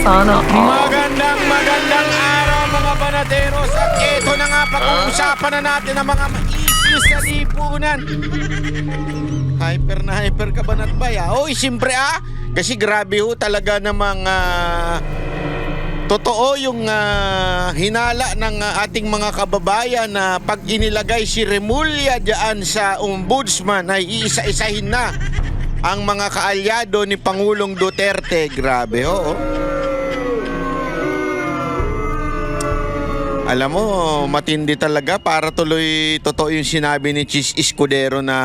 Sana all. Magandang araw mga banateros. At eto na nga, pag-uusapan na natin ang mga issues sa lipunan. Hyper na hyper ka Banatbay ah. Oy, siyempre ah. Kasi grabe ho talaga namang totoo yung hinala ng ating mga kababayan na pag inilagay si Remulla diyan sa ombudsman ay iisa-isahin na ang mga kaalyado ni Pangulong Duterte. Grabe ho. Alam mo, matindi talaga. Para tuloy totoo yung sinabi ni Chis Escudero na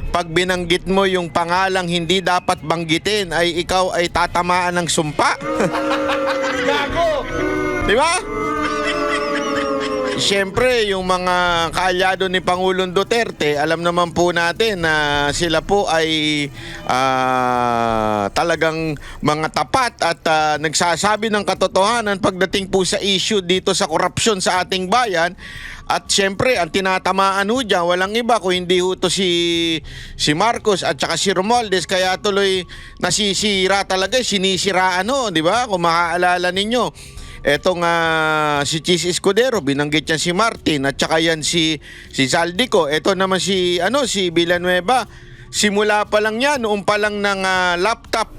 pag binanggit mo yung pangalang hindi dapat banggitin ay ikaw ay tatamaan ng sumpa. Gago! Di ba? Siyempre, yung mga kaalyado ni Pangulong Duterte, alam naman po natin na sila po ay talagang mga tapat at nagsasabi ng katotohanan pagdating po sa issue dito sa korupsyon sa ating bayan. At siyempre, ang tinatamaan ho dyan, walang iba kung hindi ho to si Marcos at saka si Romualdez. Kaya tuloy nasisira talaga, sinisiraan ho, di ba? Kung maaalala ninyo. Etong si Chis Escudero, binanggit yan si Martin at saka yan si Zaldico. Eto naman si Villanueva. Simula pa lang yan, noong pa lang ng laptop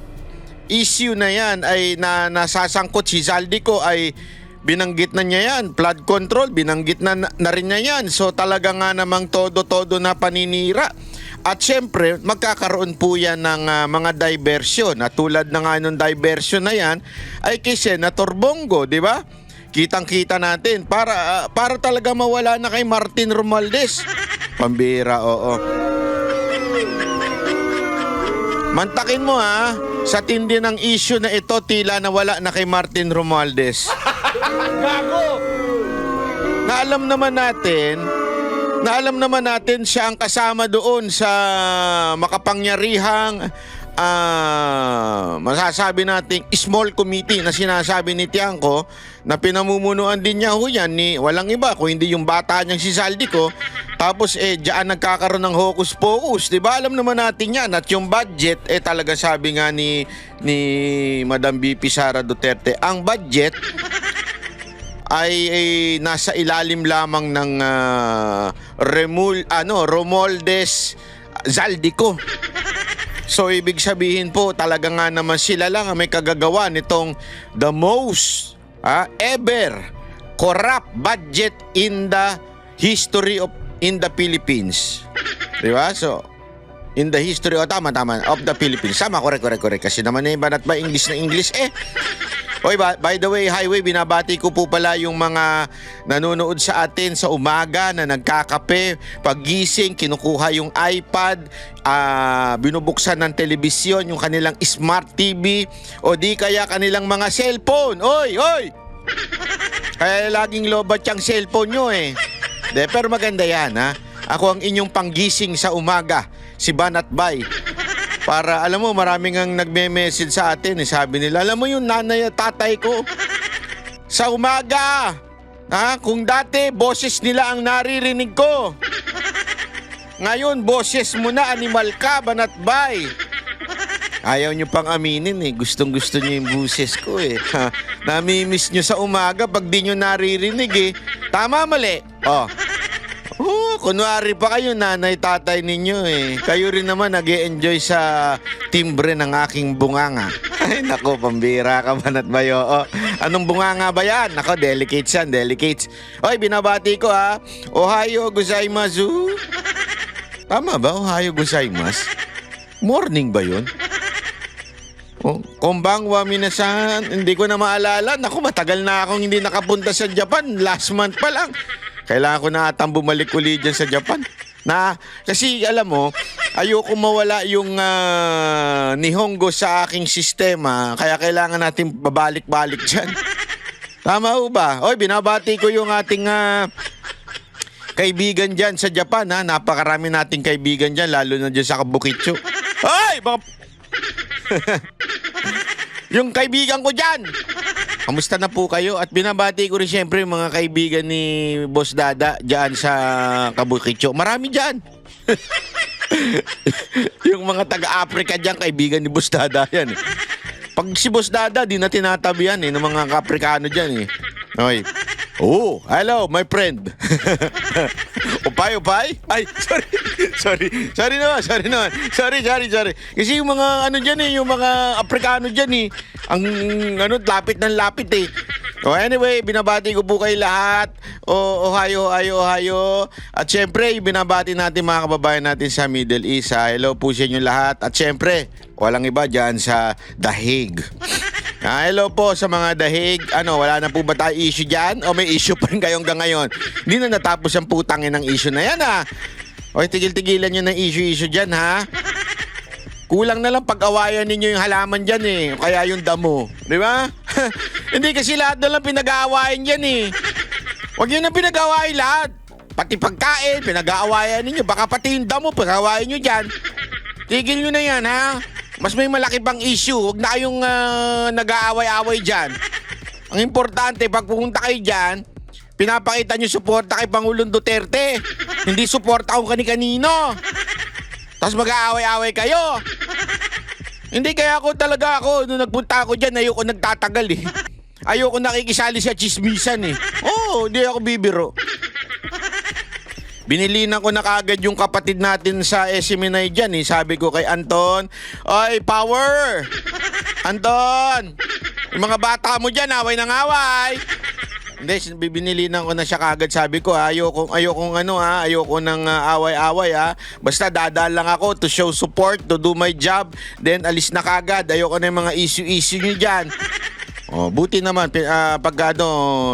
issue na yan ay nasasangkot si Zaldico ay binanggit na niya yan. Flood control, binanggit na rin niya yan. So talaga nga namang todo-todo na paninira. At syempre, magkakaroon po yan ng mga diversion. At tulad na nga nung diversion na yan, ay kay Senator Bongo, di ba? Kitang-kita natin para talaga mawala na kay Martin Romualdez. Pambira, oo. Mantakin mo ha, sa tindi ng issue na ito, tila nawala na kay Martin Romualdez. Gago! Na alam naman natin siya ang kasama doon sa makapangyarihang masasabi nating small committee na sinasabi ni Tiangco na pinamumunuan din niya ho yan ni walang iba kung hindi yung bata niyang si Zaldico. Tapos diyan nagkakaroon ng hocus pocus, di ba? Alam naman natin yan. At yung budget talaga sabi nga ni Madam VP Sara Duterte, ang budget ay nasa ilalim lamang ng Romualdez Zaldico. So ibig sabihin po talaga nga naman sila lang ang may kagagawa nitong the most ever corrupt budget in the history of in the Philippines. Di ba? So in the history tama of the Philippines. Sama, correct. Kasi naman iba na ba English na English Oy, by the way, Highway, binabati ko po pala yung mga nanonood sa atin sa umaga na nagkakape, paggising, kinukuha yung iPad, binubuksan ng telebisyon, yung kanilang smart TV, o di kaya kanilang mga cellphone. Oy! Kaya laging lobat yung cellphone nyo pero maganda yan, ha? Ako ang inyong panggising sa umaga, si Banatbay. Para alam mo, maraming ang nagme-message sa atin. Sabi nila, alam mo yung nanay at tatay ko sa umaga, kung dati boses nila ang naririnig ko, ngayon boses mo na, animal ka, Banatbay. Ayaw nyo pang aminin gustong-gusto nyo yung boses ko Namimiss nyo sa umaga pag di nyo naririnig Tama, mali? Kunwari pa kayo nanay tatay ninyo Kayo rin naman nag-e-enjoy sa timbre ng aking bunganga. Ay nako, pambira ka Banatbay. Anong bunganga ba yan? Nako, delicates yan, delicates. Oy, binabati ko Ohayo gozaimasu. Tama ba? Ohayo gozaimasu. Morning ba yun? Konbanwa minasan. Hindi ko na maalala. Naku, matagal na akong hindi nakapunta sa Japan. Last month pa lang. Kailangan ko na atang bumalik ulit dyan sa Japan. Kasi alam mo, ayoko mawala yung Nihongo sa aking sistema. Kaya kailangan natin babalik-balik dyan. Tama ho ba? Oy, binabati ko yung ating kaibigan dyan sa Japan. Napakarami nating kaibigan dyan, lalo na dyan sa Kabukitsu. Ay! Yung kaibigan ko dyan! Kamusta na po kayo? At binabati ko rin siyempre mga kaibigan ni Boss Dada dyan sa Kabukitsu. Marami dyan. Yung mga taga-Africa dyan, kaibigan ni Boss Dada yan Pag si Boss Dada, di na tinatabihan ng mga Kaprikano dyan eh. Okay. Oh, hello, my friend. Upay? Ay, sorry naman. Sorry. Kasi yung mga ano dyan yung mga Aprikano dyan ang lapit ng lapit eh. Oh, anyway, binabati ko po kayo lahat. Ohio. At syempre, binabati natin mga kababayan natin sa Middle East. Hello po sa inyo lahat. At syempre, walang iba dyan sa The Hague. Hello po sa mga dahig. Wala na po ba tayo issue dyan? O may issue pa rin kayo hanggang ngayon? Hindi na natapos ang putangin ng issue na yan O tigil-tigilan nyo ng issue dyan ha? Kulang na lang pag-awayan ninyo yung halaman dyan o kaya yung damo. Di ba? Hindi kasi lahat na lang pinag-aawayan dyan Huwag nyo na pinag-aawayan lahat. Pati pagkain, pinag-aawayan ninyo. Baka pati yung damo, pag-aawayan nyo dyan. Tigil nyo na yan ha? Mas may malaki pang issue. Huwag na kayong nag-aaway-away dyan. Ang importante, pag pumunta kayo dyan, pinapakita nyo suporta kay Pangulong Duterte. Hindi suporta kung kani-kanino. Tapos mag-aaway-away kayo. Hindi kaya ako, nung nagpunta ako dyan, ayoko nagtatagal Ayoko nakikisali sa chismisan hindi ako bibiro. Binilinan ko na kagad yung kapatid natin sa SMNI dyan Sabi ko kay Anton, oy, power! Anton! Yung mga bata mo dyan, away ng away! Hindi, binilinan ko na siya kagad. Sabi ko, ayoko ng away-away Basta dadaan lang ako to show support, to do my job. Then alis na kagad. Ayoko na yung mga issue nyo dyan. Buti naman, pag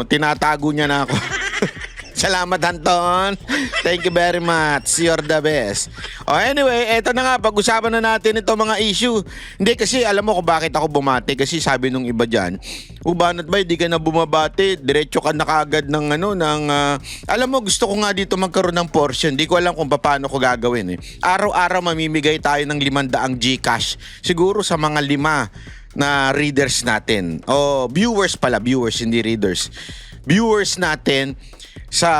tinatago niya na ako. Salamat, Anton. Thank you very much. You're the best. Anyway, eto na nga. Pag-usapan na natin itong mga issue. Hindi kasi alam mo kung bakit ako bumati. Kasi sabi nung iba dyan, banat ba, di ka na bumabati. Diretso ka na kaagad ng alam mo, gusto ko nga dito magkaroon ng portion. Di ko alam kung paano ko gagawin Araw-araw mamimigay tayo ng 500 Gcash. Siguro sa mga 5 na readers natin. Viewers, hindi readers. Viewers natin sa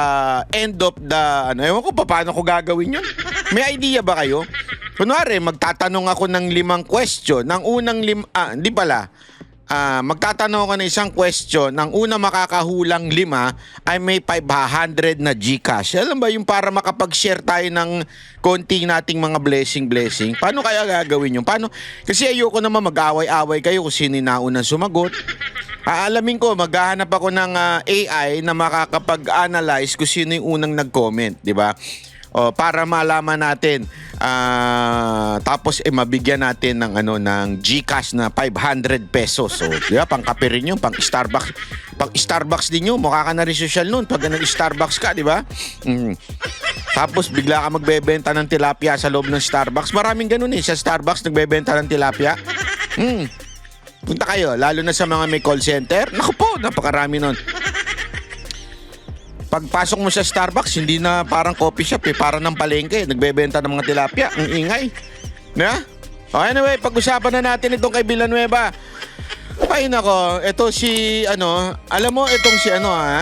end of the ewan ko paano ko gagawin yun. May idea ba kayo? Kunwari magtatanong ako ng 5 question. Ng unang magtatanong ako ng isang question. Ang una makakahulang 5 ay may 500 na Gcash. Alam ba yung para makapag-share tayo ng konti nating mga blessing. Paano kaya gagawin yun? Paano? Kasi ayoko naman mag-away-away kayo kung sino na unang sumagot. Aalamin ko, maghahanap ako ng AI na makakapag-analyze kung sino yung unang nag-comment, di ba? Para malaman natin. Tapos mabigyan natin ng Gcash na 500 pesos. So, di ba? Pang kape rin yun, pang Starbucks. Pang Starbucks din yun, mukha ka na rin social nun pag nag-Starbucks ka, di ba? Tapos bigla ka magbebenta ng tilapia sa loob ng Starbucks. Maraming ganun sa Starbucks nagbebenta ng tilapia. Punta kayo, lalo na sa mga may call center. Naku po, napakarami nun. Pagpasok mo sa Starbucks, hindi na parang coffee shop parang ng palengke. Nagbebenta ng mga tilapia. Ang ingay. Anyway, pag-usapan na natin itong kay Villanueva. Ay nako, ito si alam mo itong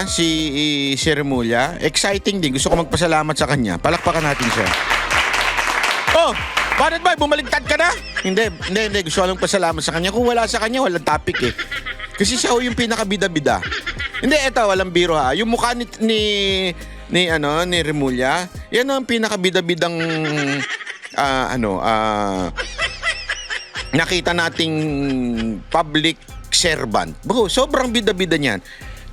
si Remulla. Exciting din. Gusto ko magpasalamat sa kanya. Palakpakan natin siya. Bakit ba? Bumaligtad ka na? Hindi. Gusto ko lang pasalamat sa kanya. Kung wala sa kanya, walang topic Kasi siya yung pinakabida-bida. Hindi, eto, walang biro Yung mukha ni Remulla, yan ang pinakabida-bidang nakita nating public servant. Sobrang bida-bida niyan.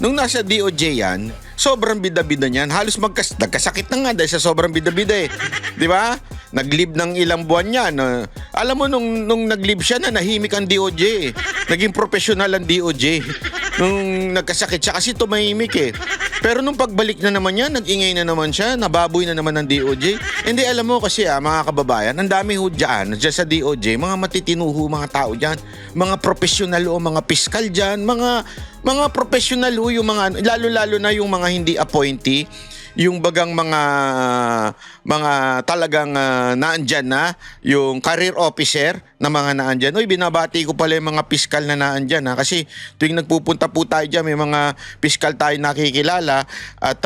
Nung nasa DOJ yan, sobrang bida-bida niyan. Halos nagkasakit na nga dahil sa sobrang bida-bida Di ba? Nag-leave ng ilang buwan yan. Alam mo, nung nag-leave siya nahimik ang DOJ. Naging professional ang DOJ. Nung nagkasakit siya kasi tumahimik Pero nung pagbalik na naman niya, nag-ingay na naman siya, nababoy na naman ng DOJ. Hindi, alam mo kasi mga kababayan, ang dami dyan sa DOJ, mga matitinuho mga tao dyan, mga professional o mga piskal dyan, mga professional yung mga, lalo-lalo na yung mga hindi appointee. yung bagang mga talagang naandyan na, yung career officer na mga naandyan. Uy, binabati ko pala yung mga piskal na naandyan ha, kasi tuwing nagpupunta po tayo dyan, may mga piskal tayo nakikilala at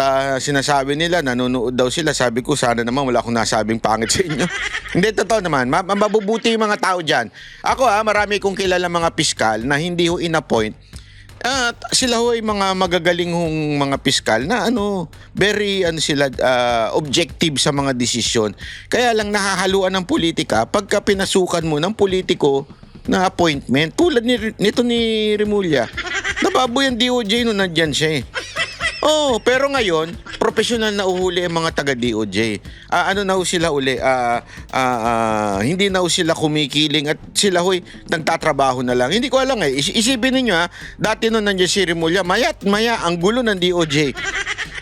sinasabi nila, nanonood daw sila. Sabi ko, sana naman wala akong nasabing pangit sa inyo. Hindi, totoo naman. Mabubuti yung mga tao dyan. Ako marami kong kilala mga piskal na hindi ho in-appoint. Sila ho ay mga magagaling hong mga piskal na very sila objective sa mga desisyon. Kaya lang nahahaluan ng politika pagka pinasukan mo ng politiko na appointment. Tulad nito ni Remulla. Nababoy ang DOJ nung nandyan siya eh. Pero ngayon, professional na uhuli ang mga taga-DOJ. Na ho sila uli? Hindi na ho sila kumikiling at sila ho'y nagtatrabaho na lang. Hindi ko alam eh. Isipin ninyo dati nung nandiyan si Remulla, maya't maya ang gulo ng DOJ.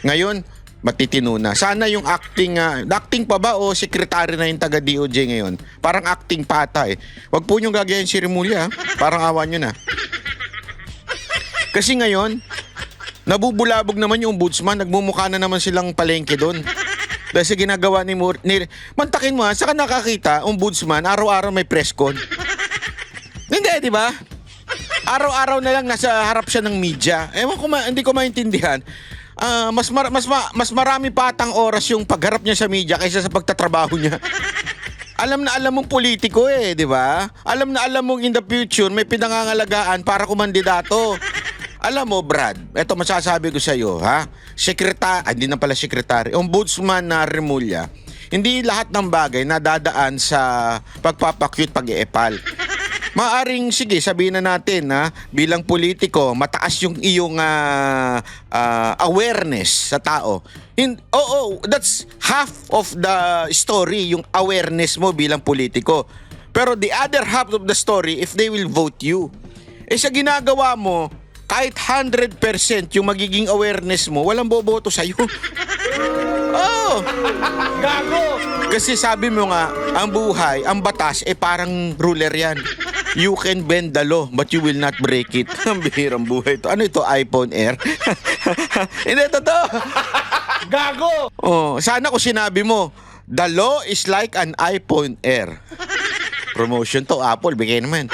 Ngayon, matitino na. Sana yung acting pa ba o sekretary na yung taga-DOJ ngayon? Parang acting pata eh. Wag po nyo gagayan si Remulla. Parang awa nyo na. Kasi ngayon, nabubulabog naman yung ombudsman, nagmumukha na naman silang palengke doon. Dahil sa ginagawa ni mantakin mo saka nakakita, ombudsman, araw-araw may press con. Hindi, di ba? Araw-araw na lang nasa harap siya ng media. Ewan ko, hindi ko maintindihan. Mas marami pa atang oras yung pagharap niya sa media kaysa sa pagtatrabaho niya. Alam na alam mong politiko di ba? Alam na alam mong in the future may pinangangalagaan para kumandidato. Alam mo, Brad, eto masasabi ko sa iyo, hindi na pala sekretary, ombudsman na Remulla, hindi lahat ng bagay nadadaan sa pagpapakyut, pag-iepal. Maaring, sige, sabihin na natin, bilang politiko, mataas yung iyong awareness sa tao. That's half of the story, yung awareness mo bilang politiko. Pero the other half of the story, if they will vote you, sa ginagawa mo, kahit 100% yung magiging awareness mo, walang boboto sa'yo. Gago! Kasi sabi mo nga, ang buhay, ang batas, parang ruler yan. You can bend the law, but you will not break it. Ang bihirang buhay ito. Ano ito, iPhone Air? Hindi, totoo. Gago! Sana ko sinabi mo, the law is like an iPhone Air. Promotion to, Apple, bigay naman.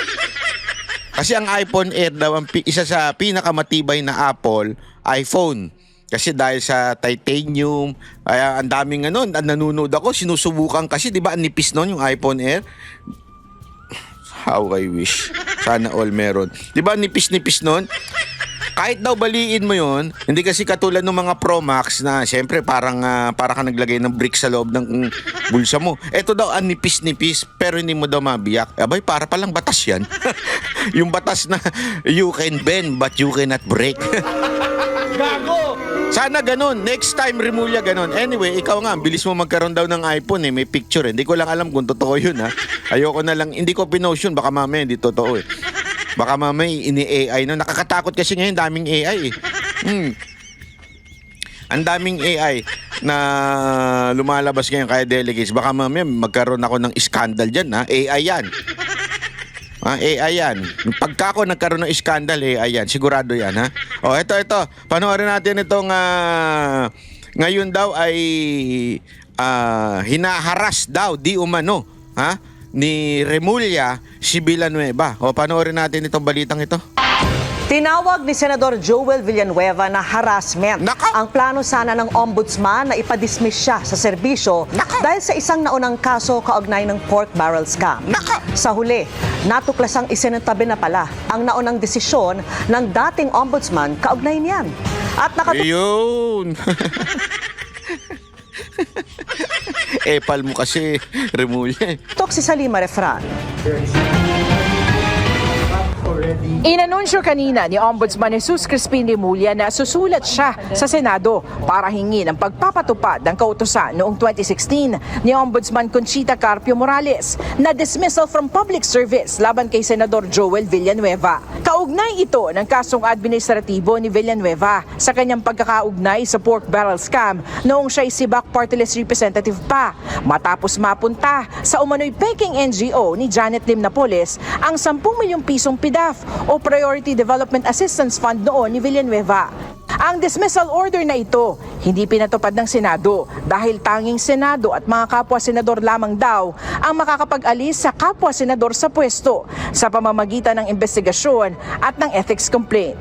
Kasi ang iPhone Air daw, isa sa pinakamatibay na Apple, iPhone. Kasi dahil sa titanium, kaya ang daming nanonood ako, sinusubukan kasi, di ba, ang nipis nun yung iPhone Air? How I wish. Sana all meron. Di ba, nipis-nipis nun? Kahit daw baliin mo yon, hindi kasi katulad ng mga Pro Max na siyempre para ka naglagay ng brick sa loob ng bulsa mo. Ito daw ang nipis-nipis pero hindi mo daw mabiyak. Abay, para palang batas yan. Yung batas na you can bend but you cannot break. Gago! Sana ganun. Next time, Remulla, ganun. Anyway, ikaw nga, bilis mo magkaroon daw ng iPhone may picture. Hindi ko lang alam kung totoo yun Ayoko na lang, hindi ko pinost yun. Baka mamaya hindi totoo Baka mamaya ini-AI nakakatakot kasi ngayon daming AI Ang daming AI na lumalabas ngayon kaya delegates. Baka mamaya magkaroon ako ng scandal dyan AI yan. AI yan. Pagka ako nagkaroon ng scandal, AI yan. Sigurado yan ito. Panoorin natin itong ngayon daw ay hinaharas daw di umano ni Remulla si Villanueva. Panoorin natin itong balitang ito. Tinawag ni Senador Joel Villanueva na harassment. Ang plano sana ng ombudsman na ipadismiss siya sa serbisyo dahil sa isang naunang kaso kaugnay ng pork barrel scam. Sa huli, natuklasang isinantabi na pala ang naunang desisyon ng dating ombudsman kaugnay niyan. At Ayun! Epal mo kasi, Remulla. si Salima Refran. Inanunsyo kanina ni Ombudsman Jesus Crispin Remulla na susulat siya sa Senado para hingin ang pagpapatupad ng kautusan noong 2016 ni Ombudsman Conchita Carpio Morales na dismissal from public service laban kay Senador Joel Villanueva. Kaugnay ito ng kasong administratibo ni Villanueva sa kanyang pagkakaugnay sa pork barrel scam noong siya'y Sibak Party List representative pa matapos mapunta sa umano'y peking NGO ni Janet Lim Napoles ang 10 milyong pisong PDAF o Priority Development Assistance Fund noon ni Villanueva. Ang dismissal order na ito hindi pinatupad ng Senado dahil tanging Senado at mga kapwa-senador lamang daw ang makakapag-alis sa kapwa-senador sa pwesto sa pamamagitan ng investigasyon at ng ethics complaint.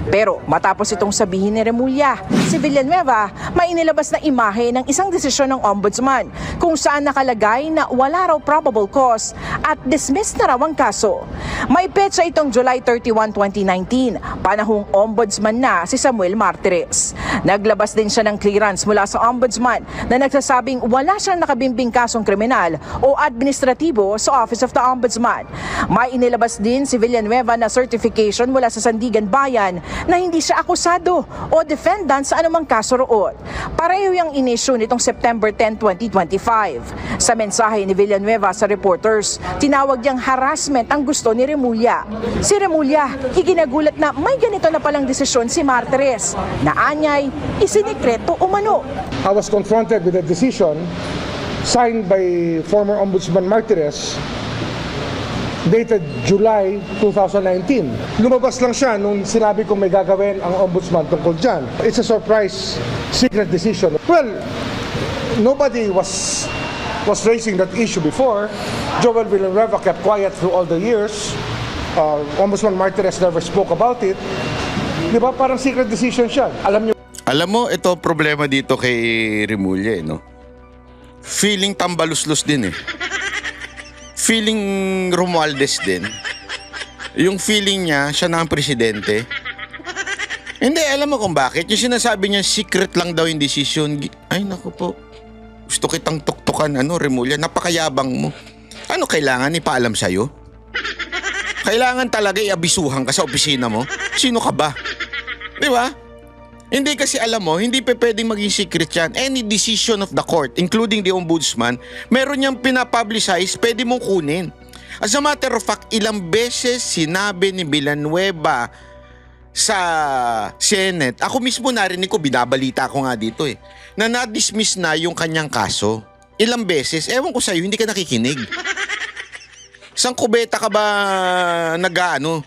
Pero matapos itong sabihin ni Remulla, si Villanueva may inilabas na imahe ng isang desisyon ng ombudsman kung saan nakalagay na wala raw probable cause at dismiss na raw ang kaso. May petsa itong July 31, 2019, panahong ombudsman na si Samuel Martires. Naglabas din siya ng clearance mula sa ombudsman na nagsasabing wala siyang nakabimbing kasong kriminal o administratibo sa Office of the Ombudsman. May inilabas din si Villanueva na certification mula sa Sandigan Bayan na hindi siya akusado o defendant sa anumang kaso roon. Pareho yung inisyu nitong September 10, 2025. Sa mensahe ni Villanueva sa reporters, tinawag niyang harassment ang gusto ni Remulla. Si Remulla, iginagulat na may ganito na palang desisyon si Martires na anyay isinikreto umano. I was confronted with a decision signed by former Ombudsman Martires dated July 2019. Lumabas lang siya nung sinabi kong may gagawin ang Ombudsman tungkol dyan. It's a surprise secret decision. Well, nobody was raising that issue before. Joel Villanueva kept quiet through all the years. Ombudsman Martires never spoke about it. Di ba? Parang secret decision siya. Alam mo, ito ang problema dito kay Remulla, no? Feeling tambaluslos din eh. Feeling Romualdez din. Yung feeling niya, siya na ang presidente. Hindi, alam mo kung bakit. Yung sinasabi niya, secret lang daw yung decision. Ay, naku po. Gusto kitang tuktukan, Remulla. Napakayabang mo. Ano kailangan ipaalam sa'yo? Kailangan talaga iabisuhan ka sa opisina mo? Sino ka ba? Di ba? Hindi kasi alam mo, hindi pa pwedeng maging secret yan. Any decision of the court, including the ombudsman, meron niyang pinapublicize, pwede mong kunin. As a matter of fact, ilang beses sinabi ni Villanueva sa Senate, ako mismo narinig ko, binabalita ko nga dito na na-dismiss na yung kanyang kaso. Ilang beses, ewan ko sa'yo, hindi ka nakikinig. Sang kubeta ka ba nag-ano?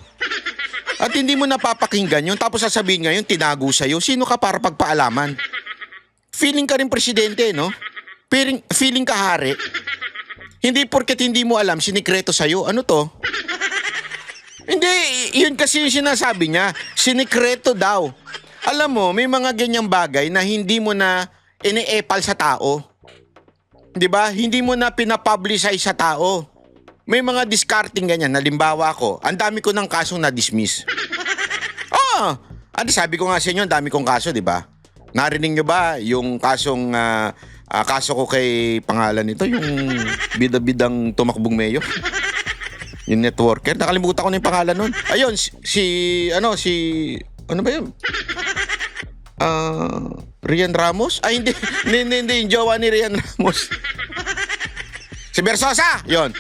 At hindi mo napapakinggan yun, tapos sasabihin ngayon, tinago sa'yo. Sino ka para pagpaalaman? Feeling ka rin presidente, no? Feeling ka hari. Hindi porket hindi mo alam, sinikreto sa'yo. Ano to? Hindi, yun kasi yung sinasabi niya. Sinikreto daw. Alam mo, may mga ganyang bagay na hindi mo na ine-epal sa tao. Diba? Hindi mo na pinapublicize sa tao. May mga discarding ganyan. Halimbawa ko, ang dami ko ng kasong na-dismiss. Sabi ko nga sa inyo, ang dami kong kaso, di ba? Narinig nyo ba yung kasong, kaso ko kay pangalan nito, yung bida-bidang tumakbong mayor? Yung networker. Nakalimutan ko na yung pangalan nun. Ayun, ano ba yun? Rian Ramos? Ay, hindi, yung jowa ni Rian Ramos. Si Versosa, yun.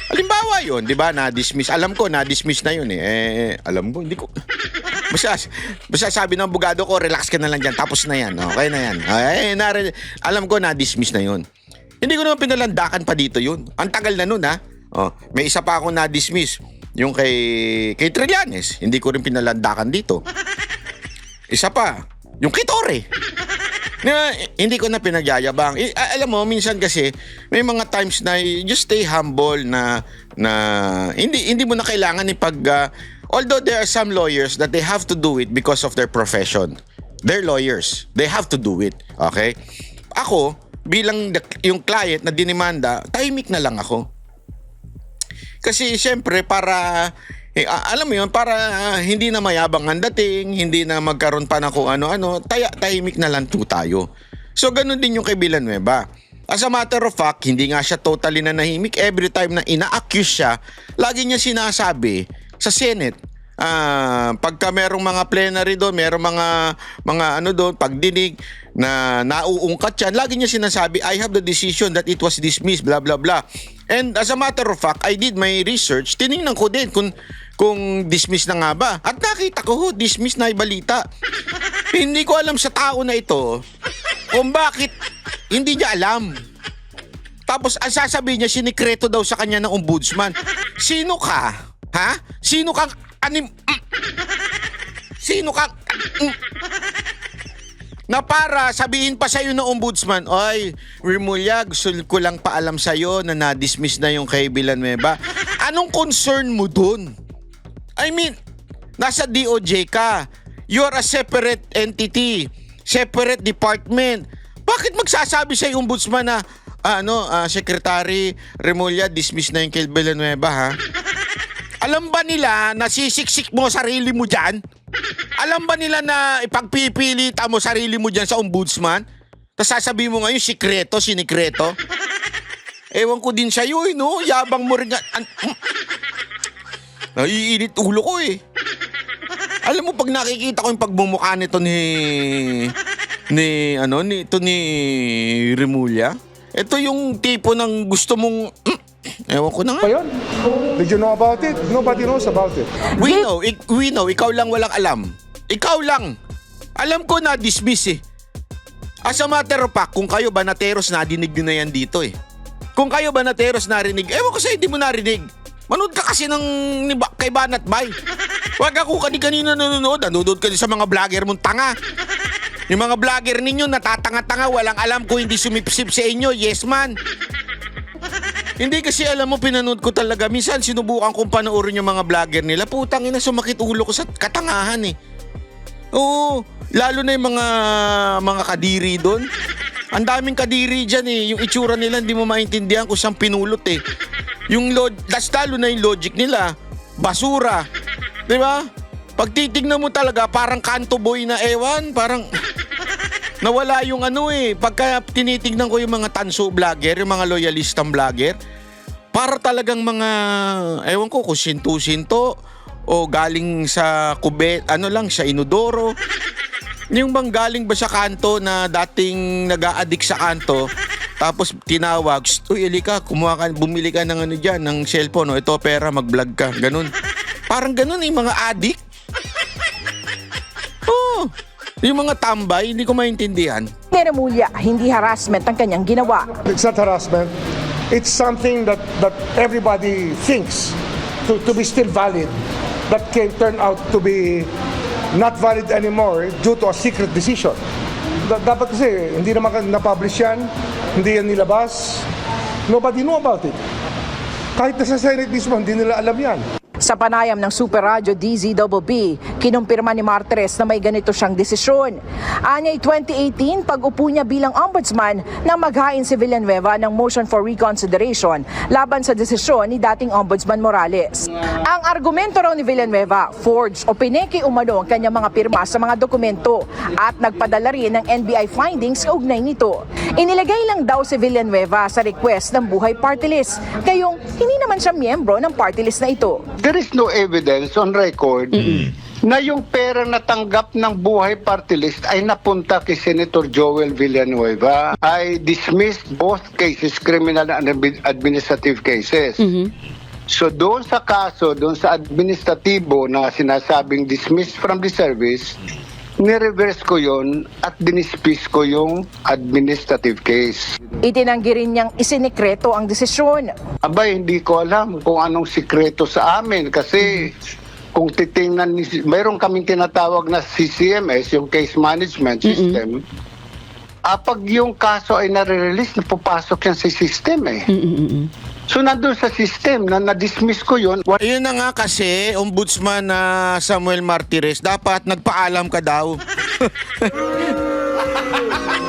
Halimbawa yun, di ba, na-dismiss. Alam ko, na-dismiss na yun alam ko, hindi ko. Basta sabi ng abogado ko, relax ka na lang dyan, tapos na yan. Okay na yan. Alam ko, na-dismiss na yun. Hindi ko naman pinalandakan pa dito yun. Ang tagal na nun, ha. May isa pa akong na-dismiss. Yung kay Trillanes. Hindi ko rin pinalandakan dito. Isa pa, yung kay Torre. Hindi ko na pinagyayabang. Alam mo, minsan kasi may mga times na just stay humble na hindi mo na kailangan although there are some lawyers that they have to do it because of their profession. They're lawyers. They have to do it. Okay? Ako, bilang yung client na dinimanda, tahimik na lang ako. Kasi siyempre para alam mo yun, para hindi na mayabang ang dating, hindi na magkaroon pa na kung ano-ano, tahimik na lang tayo. So, ganun din yung kay Villanueva. As a matter of fact, hindi nga siya totally na nahimik. Every time na ina-accuse siya, lagi niya sinasabi sa Senate, pagka merong mga plenary doon, merong mga doon, pagdinig na nauungkat yan, lagi niya sinasabi, I have the decision that it was dismissed, blah, blah, blah. And as a matter of fact, I did my research, tinignan ko din kung dismiss na nga ba. At nakita ko, dismiss na ibalita. Hindi ko alam sa tao na ito kung bakit hindi niya alam. Tapos ang sasabihin niya, sinikreto daw sa kanya ng ombudsman. Sino ka? Ha? Sino ka? Sino ka? Na para sabihin pa sa'yo ng ombudsman, "Oy, Remulla, gusto ko lang paalam sa'yo na na-dismiss na yung kay Villanueva." Anong concern mo dun? I mean, nasa DOJ ka. You're a separate entity, separate department. Bakit magsasabi sa'yo ombudsman na, Secretary Remulla, dismiss na yung kay Villanueva, ha? Alam ba nila na sisiksik mo sarili mo dyan? Alam ba nila na ipagpipilita mo sarili mo dyan sa ombudsman? Tapos sasabihin mo ngayon, sinikreto? Ewan ko din sa'yo, no? Yabang mo rin. Naiinit ulo ko, eh. Alam mo, pag nakikita ko yung pagmumukha nito ni Remulla, ito yung tipo ng gusto mong, ewan ko na nga. Pa yun? Did you know about it? Nobody knows about it. We know, ikaw lang walang alam. Ikaw lang. Alam ko na dismiss, eh. As a matter of fact, kung kayo Banateros, nadinig nyo na yan dito, eh. Kung kayo Banateros narinig, ewan ko sa'yo, hindi mo narinig. Manood ka kasi kay Banat Bay. Wag ako kanina nanonood ka din sa mga vlogger mong tanga. Yung mga vlogger ninyo natatanga-tanga, walang alam kung hindi sumipsip sa inyo. Yes man. Hindi kasi alam mo, pinanood ko talaga. Minsan sinubukan kong panoorin yung mga vlogger nila. Putang ina, sumakit ulo ko sa katangahan, eh. Oo, lalo na yung mga kadiri doon. Ang daming kadiri dyan, eh. Yung itsura nila hindi mo maintindihan kung saan pinulot, eh. Lalo na yung logic nila. Basura. Di ba? Pag titignan mo talaga, parang kanto boy na ewan. Parang nawala yung pagka tinitignan ko yung mga tanso vlogger, yung mga loyalistang vlogger, para talagang mga, ewan ko, kung sinto-sinto o galing sa sa inodoro. Yung bang galing ba sa kanto na dating nag-a-addict sa kanto, tapos tinawag, "Uy, Elika, bumili ka ng dyan, ng cellphone, o ito pera, mag-vlog ka." Ganun. Parang ganun yung mga addict. Oh, yung mga tambay, hindi ko maintindihan. Ni Remulla, hindi harassment ang kanyang ginawa. It's not harassment. It's something that everybody thinks to be still valid, that can turn out to be not valid anymore due to a secret decision. Dapat kasi, hindi naman na-publish yan, hindi yan nilabas. Nobody knew about it. Kahit na sa Senate mismo, hindi nila alam yan. Sa panayam ng Super Radio DZBB, kinumpirma ni Martires na may ganito siyang desisyon. Anyay 2018, pag-upo niya bilang ombudsman na maghain si Villanueva ng motion for reconsideration laban sa desisyon ni dating Ombudsman Morales. Ang argumento raw ni Villanueva, forged o pineke umano ang kanyang mga pirma sa mga dokumento at nagpadala rin ng NBI findings kaugnay nito. Inilagay lang daw si Villanueva sa request ng Buhay Party List, kayong hindi naman siya miyembro ng party list na ito. There is no evidence on record na yung pera na tanggap ng Buhay Party List ay napunta kay Senator Joel Villanueva. I dismissed both cases, criminal and administrative cases. So doon sa kaso, doon sa administratibo na sinasabing dismissed from the service, ni-reverse ko yon at dinispis ko yung administrative case. Itinanggi rin niyang isinikreto ang desisyon. Abay, hindi ko alam kung anong sikreto sa amin kasi kung titingnan, mayroon kaming tinatawag na CCMS, yung Case Management System. Pag yung kaso ay nare-release, napapasok yan sa system, eh. So nandun sa system na na-dismiss ko yun. Yun na nga kasi, Ombudsman na Samuel Martires, dapat nagpaalam ka daw.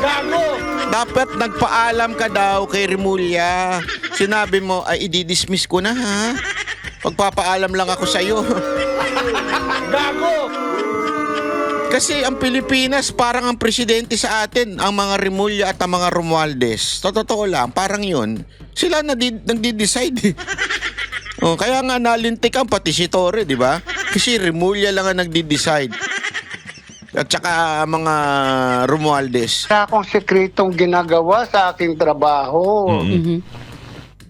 Gago! Dapat nagpaalam ka daw kay Remulla. Sinabi mo, ay i-dismiss ko na, ha? Pagpapaalam lang ako sa'yo. Gago! Kasi ang Pilipinas, parang ang presidente sa atin, ang mga Remulla at ang mga Romualdez. Totoo lang, parang yun. Sila nagdi-decide. Kaya nga nalintikan pati si Torre, di ba? Kasi Remulla lang ang nagdi-decide. At saka mga Romualdez. Wala akong sekretong ginagawa sa aking trabaho.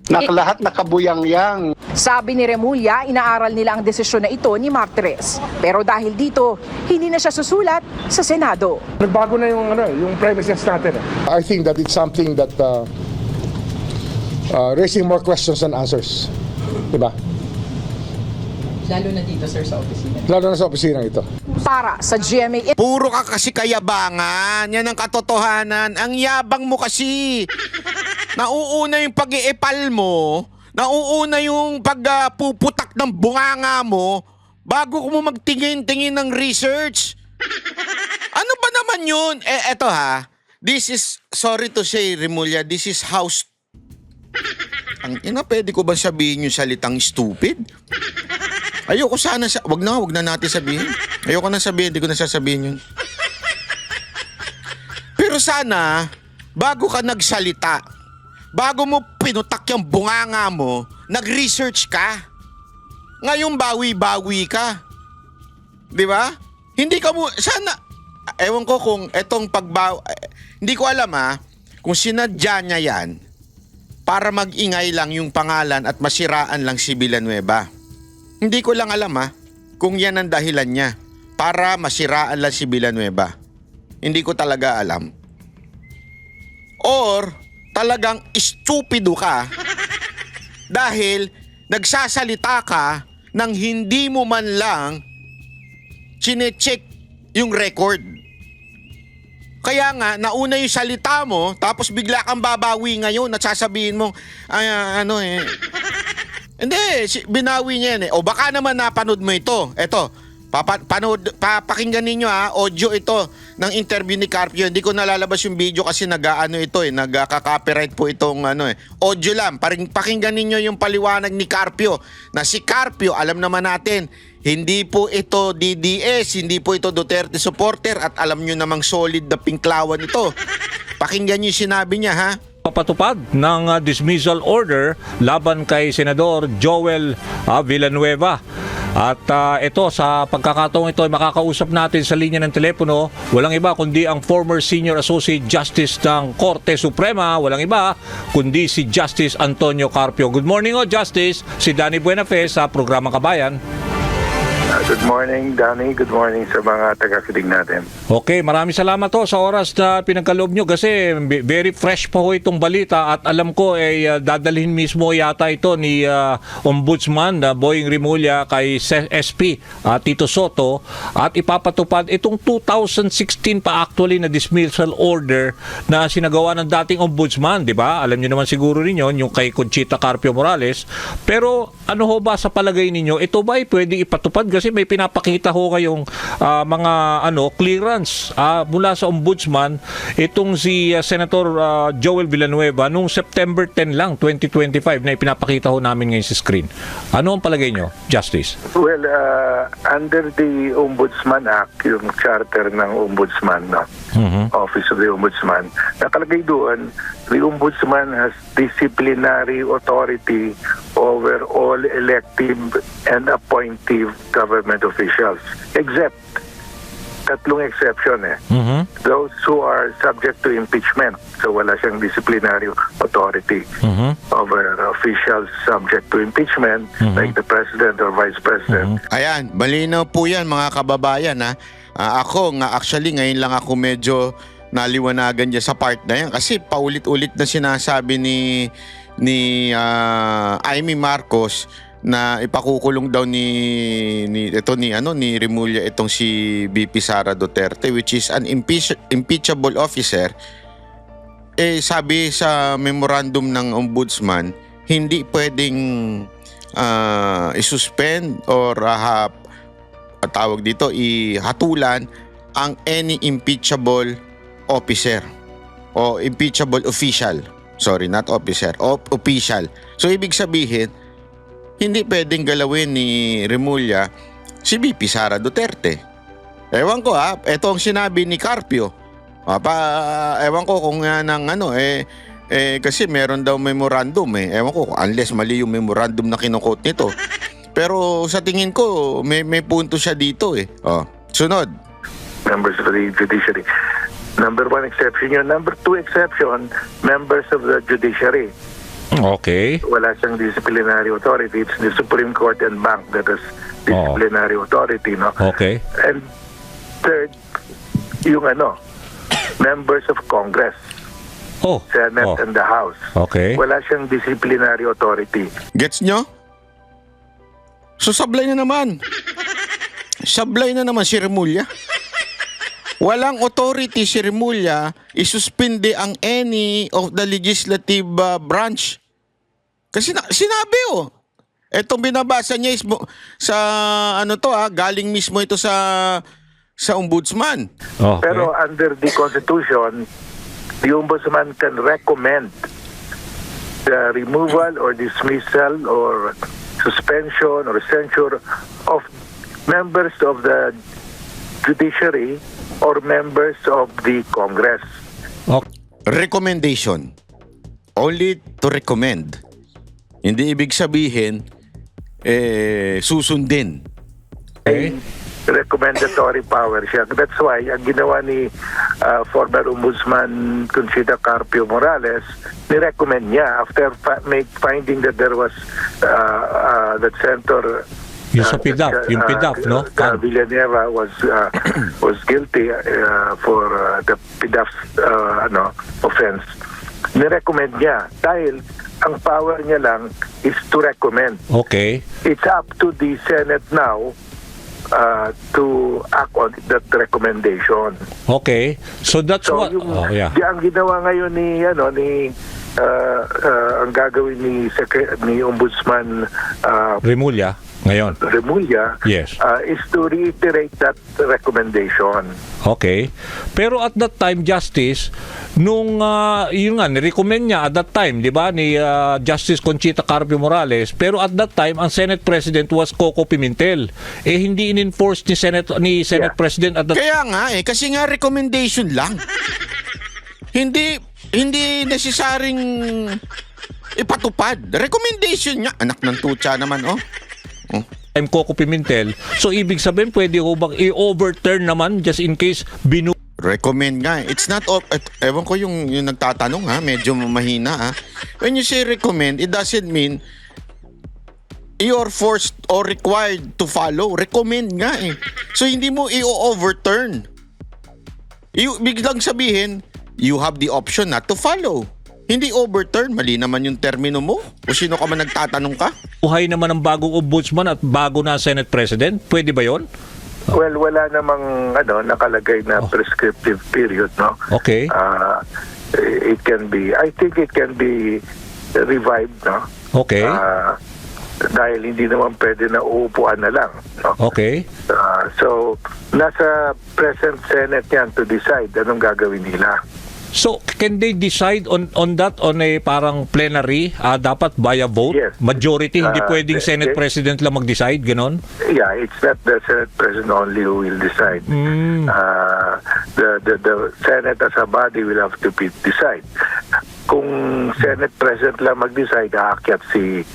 Lahat nakabuyang-yang. Sabi ni Remulla, inaaral nila ang desisyon na ito ni Martires. Pero dahil dito, hindi na siya susulat sa Senado. Nagbago na yung premises natin. I think that it's something that raising more questions than answers. Diba? Lalo na dito, sir, sa opisina. Lalo na sa opisina ito. Para sa GMA Puro ka kasi kayabangan. Yan ang katotohanan. Ang yabang mo kasi. Nauuna yung pag-iepal mo. Nauuna yung pagpuputak ng bunganga mo bago mo magtingin-tingin ng research. Ano ba naman yun? Eto ha. This is, sorry to say, Remulla, this is house... Ang ina, pwede ko ba sabihin yung salitang stupid? Ayoko sana sa... Wag na natin sabihin. Ayoko na sabihin, hindi ko na sasabihin yun. Pero sana, bago ka nagsalita, bago mo pinutak yung bunganga mo, nag-research ka. Ngayon bawi-bawi ka. Di ba? Hindi ka mo... Sana... Ewan ko kung etong hindi ko alam kung sinadya niya yan para mag-ingay lang yung pangalan at masiraan lang si Villanueva. Hindi ko lang alam kung yan ang dahilan niya para masiraan lang si Villanueva. Hindi ko talaga alam. Or talagang stupido ka dahil nagsasalita ka nang hindi mo man lang chine-check yung record. Kaya nga, nauna yung salita mo, tapos bigla kang babawi ngayon at sasabihin mo, Hindi, binawi niya yan eh. O baka naman napanood mo ito. Eto, papakinggan ninyo audio ito ng interview ni Carpio. Hindi ko nalalabas yung video kasi nagka-copyright po itong audio lang. Pakinggan ninyo yung paliwanag ni Carpio. Na si Carpio, alam naman natin, hindi po ito DDS, hindi po ito Duterte supporter at alam nyo namang solid na pinklawan ito. Pakinggan nyo yung sinabi niya Papatupad ng dismissal order laban kay Senador Joel Villanueva. At ito, sa pagkakataong ito ay makakausap natin sa linya ng telepono, walang iba kundi ang former Senior Associate Justice ng Korte Suprema, walang iba kundi si Justice Antonio Carpio. Good morning Justice, si Danny Buenafe sa Programang Kabayan. Good morning, Danny. Good morning sa mga taga-kinig natin. Okay, maraming salamat sa oras na pinagkaloob nyo kasi very fresh pa itong balita at alam ko dadalhin mismo yata ito ni Ombudsman Boying Remulla kay SP Tito Soto at ipapatupad itong 2016 pa actually na dismissal order na sinagawa ng dating Ombudsman, di ba? Alam niyo naman siguro ninyo yung kay Conchita Carpio Morales. Pero ano ho ba sa palagay ninyo? Ito ba ay pwede ipatupad kasi may pinapakita ho kayong mga clearance mula sa Ombudsman itong si Senator Joel Villanueva nung September 10 lang 2025 na ipinapakita ho namin ngayon sa screen. Ano ang palagay nyo, Justice? Well, under the Ombudsman Act, yung charter ng Ombudsman, Office of the Ombudsman, nakalagay doon, the Ombudsman has disciplinary authority over all elective and appointive government officials, except tatlong exception those who are subject to impeachment. So wala siyang disciplinary authority over officials subject to impeachment like the President or Vice President. Ayan, malinaw po yan mga kababayan ako nga actually ngayon lang ako medyo naliwanagan niya sa part na yan kasi paulit-ulit na sinasabi ni Amy Marcos na ipakukulong daw ni Remulla itong si VP Sara Duterte, which is an impeachable officer. Sabi sa memorandum ng Ombudsman, hindi pwedeng isuspend or tawag dito ihatulan ang any impeachable officer o impeachable official. Sorry, not officer, official. So ibig sabihin, hindi pwedeng galawin ni Remulla si VP Sara Duterte. Ewan ko ito ang sinabi ni Carpio. Ewan ko kung kasi meron daw memorandum Ewan ko unless mali yung memorandum na kinukot nito. Pero sa tingin ko may punto siya dito Sunod. Members of the judiciary. Number 1 exception yun. Number 2 exception, members of the judiciary. Okay. Wala siyang disciplinary authority. It's the Supreme Court and Bank that has disciplinary authority, no? Okay. And third, yung members of Congress. Senate and the House. Okay. Wala siyang disciplinary authority. Gets nyo? So sablay na naman. sablay na naman si Remulla. Walang authority si Remulla isuspinde ang any of the legislative branch. Kasi sinabi etong binabasa niya is sa galing mismo ito sa ombudsman. Okay. Pero under the Constitution, the ombudsman can recommend the removal or dismissal or suspension or censure of members of the judiciary or members of the Congress. Okay. Recommendation. Only to recommend. Hindi ibig sabihin susundin. Okay. Recommendatory power siya. That's why ang ginawa ni former Ombudsman Conchita Carpio Morales, ni-recommend niya after finding that there was that Senator Yung sa PDAF, yung PDAF, no? Villanueva was guilty for the PDAF offense. Ni-recommend niya dahil ang power niya lang is to recommend. Okay. It's up to the Senate now to act on that recommendation. Okay. So that's what... Ang ginawa ngayon ni ang gagawin ni Ombudsman Remulla ngayon. Remulla Yes. is to reiterate that recommendation. Okay. Pero at that time, Justice, nung yun nga, ni-recommend niya at that time, di ba, ni Justice Conchita Carpio Morales, pero at that time, ang Senate President was Coco Pimentel. Hindi in-enforce ni Senate President at that Kaya nga kasi nga recommendation lang. Hindi necessaryong ipatupad. Recommendation niya. Anak ng tutsa naman, time Coco Pimentel. So, ibig sabihin, pwede ko bang i-overturn naman just in case Recommend nga. It's not ewan ko yung nagtatanong medyo mahina When you say recommend, it doesn't mean you're forced or required to follow. Recommend nga So hindi mo i-overturn. Biglang sabihin, you have the option not to follow. Hindi overturn, mali naman yung termino mo. O sino ka man nagtatanong ka? buhay naman ng bagong ombudsman at bago na Senate President. Pwede ba yon? Well, wala namang nakalagay na prescriptive period, no? Okay. It can be, I think it can be revived, no? Okay. Dahil hindi naman pwede na uupuan na lang, no? Okay. So, nasa present Senate yan to decide anong gagawin nila. So, can they decide on that on a parang plenary? Dapat by a vote? Yes. Majority, hindi pwedeng Senate yes. President lang mag-decide, ganon? Yeah, it's not the Senate President only who will decide. The Senate as a body will have to decide. Kung Senate President lang mag-decide, aakyat si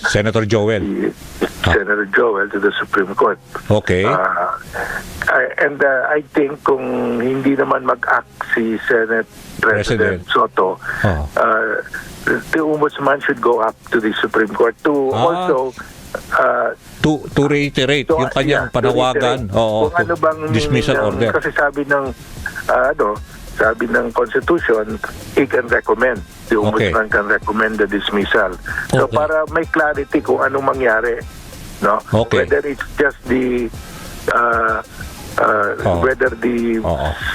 Senator Joel. Senator Joel to the Supreme Court. Okay. I think kung hindi naman mag-act si Senate President Soto, the Ombudsman should go up to the Supreme Court to also to reiterate yung kanyang panawagan kung ano bang dismissal order. Kasi sabi ng Constitution, he can recommend. The Ombudsman can recommend the dismissal. So para may clarity kung anong mangyari, no? Whether it's just the whether the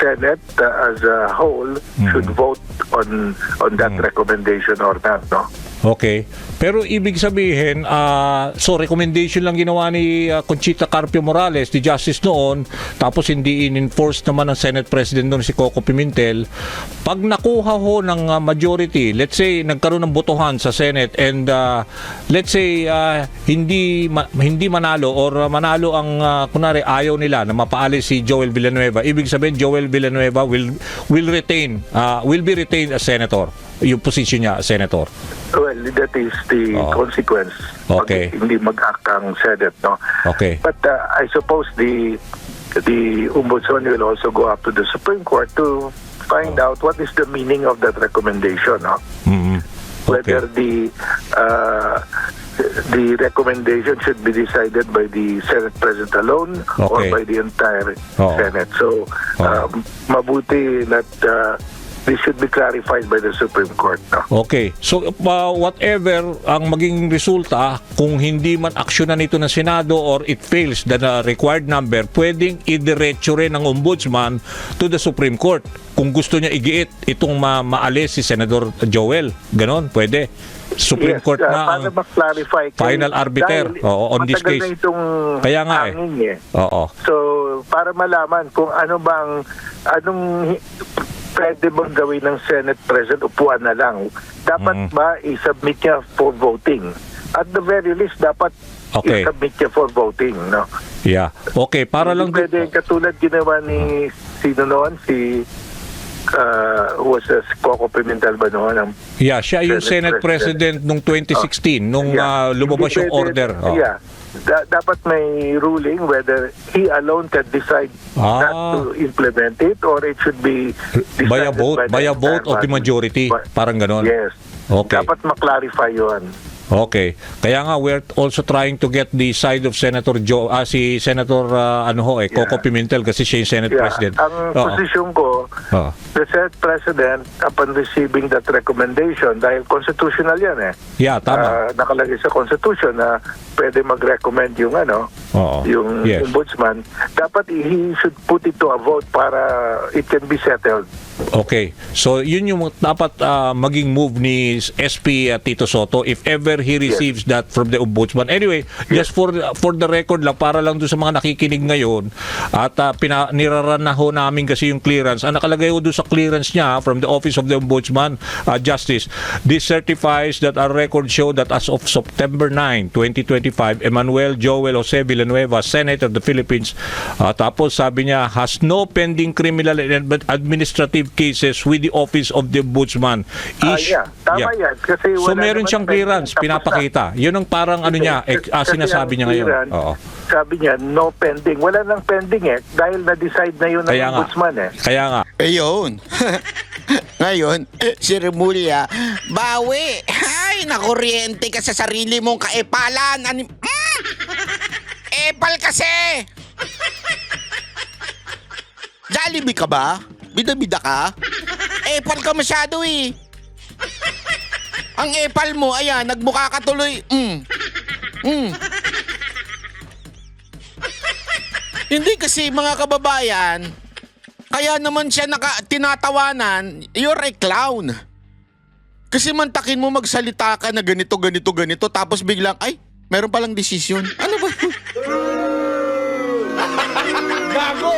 Senate as a whole should vote on that recommendation or not, no? Okay. Pero ibig sabihin, so recommendation lang ginawa ni Conchita Carpio Morales, ni Justice noon, tapos hindi in-enforce naman ng Senate President noon si Coco Pimentel. Pag nakuha ho ng majority, let's say nagkaroon ng botohan sa Senate and let's say hindi manalo or manalo ang kunwari ayaw nila na mapaalis si Joel Villanueva, ibig sabihin Joel Villanueva will be retained as senator. Yung position niya as senator. Well, that is the consequence. Okay. Pag hindi mag-act ang Senate, no? Okay. But I suppose the Ombudsman will also go up to the Supreme Court to find out what is the meaning of that recommendation, no? Mm-hmm. Okay. Whether the recommendation should be decided by the Senate President alone or by the entire Senate. So, mabuti that this should be clarified by the Supreme Court. No? Okay. So whatever ang maging resulta, kung hindi man aksyonan ito ng Senado or it fails the required number, pwedeng idiretso rin ng Ombudsman to the Supreme Court. Kung gusto niya igiit itong maalis si Senador Joel. Ganon, pwede. Supreme Yes, Court na ang para ma-clarify. final arbiter on this case. Matagal na itong Kaya nga hanging, Oo. So, para malaman kung anong pwede bang gawin ng Senate President, upuan na lang. Dapat ba i-submit niya for voting? At the very least, dapat Okay. i-submit niya for voting. No? Yeah. Okay, para lang Pwede katulad ginawa ni sino noon, si who was a Coco Pimentel ba noon? Yeah, siya yung Senate President nung 2016 nung lumabas yung Hindi order. pwede- Yeah. Dapat may ruling whether he alone can decide not to implement it or it should be By a decided vote, the by a vote of the entire body. majority, parang ganon. Yes. Okay. Dapat ma-clarify yun. Okay. Kaya nga we're also trying to get the side of Senator si Senator Coco Pimentel kasi siya yung Senate President. Ang Oo. posisyon ko, Oo. the Senate President, upon receiving that recommendation, dahil constitutional yan Yeah, tama. nakalagay sa Constitution na pwede mag-recommend yung Oo. yung Yes. ombudsman, dapat he should put it to a vote para it can be settled. Okay. So yun yung dapat maging move ni SP Tito Soto if ever he receives that from the Ombudsman. Anyway, just for the record lang, para lang doon sa mga nakikinig ngayon at niraran na ho namin kasi yung clearance. Ang nakalagay ho doon sa clearance niya from the Office of the Ombudsman Justice, this certifies that our records show that as of September 9, 2025, Emmanuel Joel Jose Villanueva, Senator of the Philippines, tapos sabi niya, has no pending criminal and administrative cases with the Office of the Ombudsman. Tama yan. Kasi So wala meron naman siyang clearance, pending, tapos pinapakita. Yun ang parang niya, Kasi sinasabi niya ang ngayon. clearance, Oo. Sabi niya, no pending. Wala nang pending dahil na-decide na yun ng Kaya nga. ombudsman Kaya nga. Ayun. Ngayon, si Remulla, bawi. Ay, nakuryente ka sa sarili mong kaepalan. Epal kasi! Jollibee ka ba? Bida-bida ka? Epal ka masyado eh. Ang epal mo, ayan, nagmukha ka tuloy. Hindi kasi mga kababayan, kaya naman siya tinatawanan, you're a clown. Kasi mantakin mo magsalita ka na ganito, tapos biglang, ay, meron palang desisyon. Ano ba? Gago!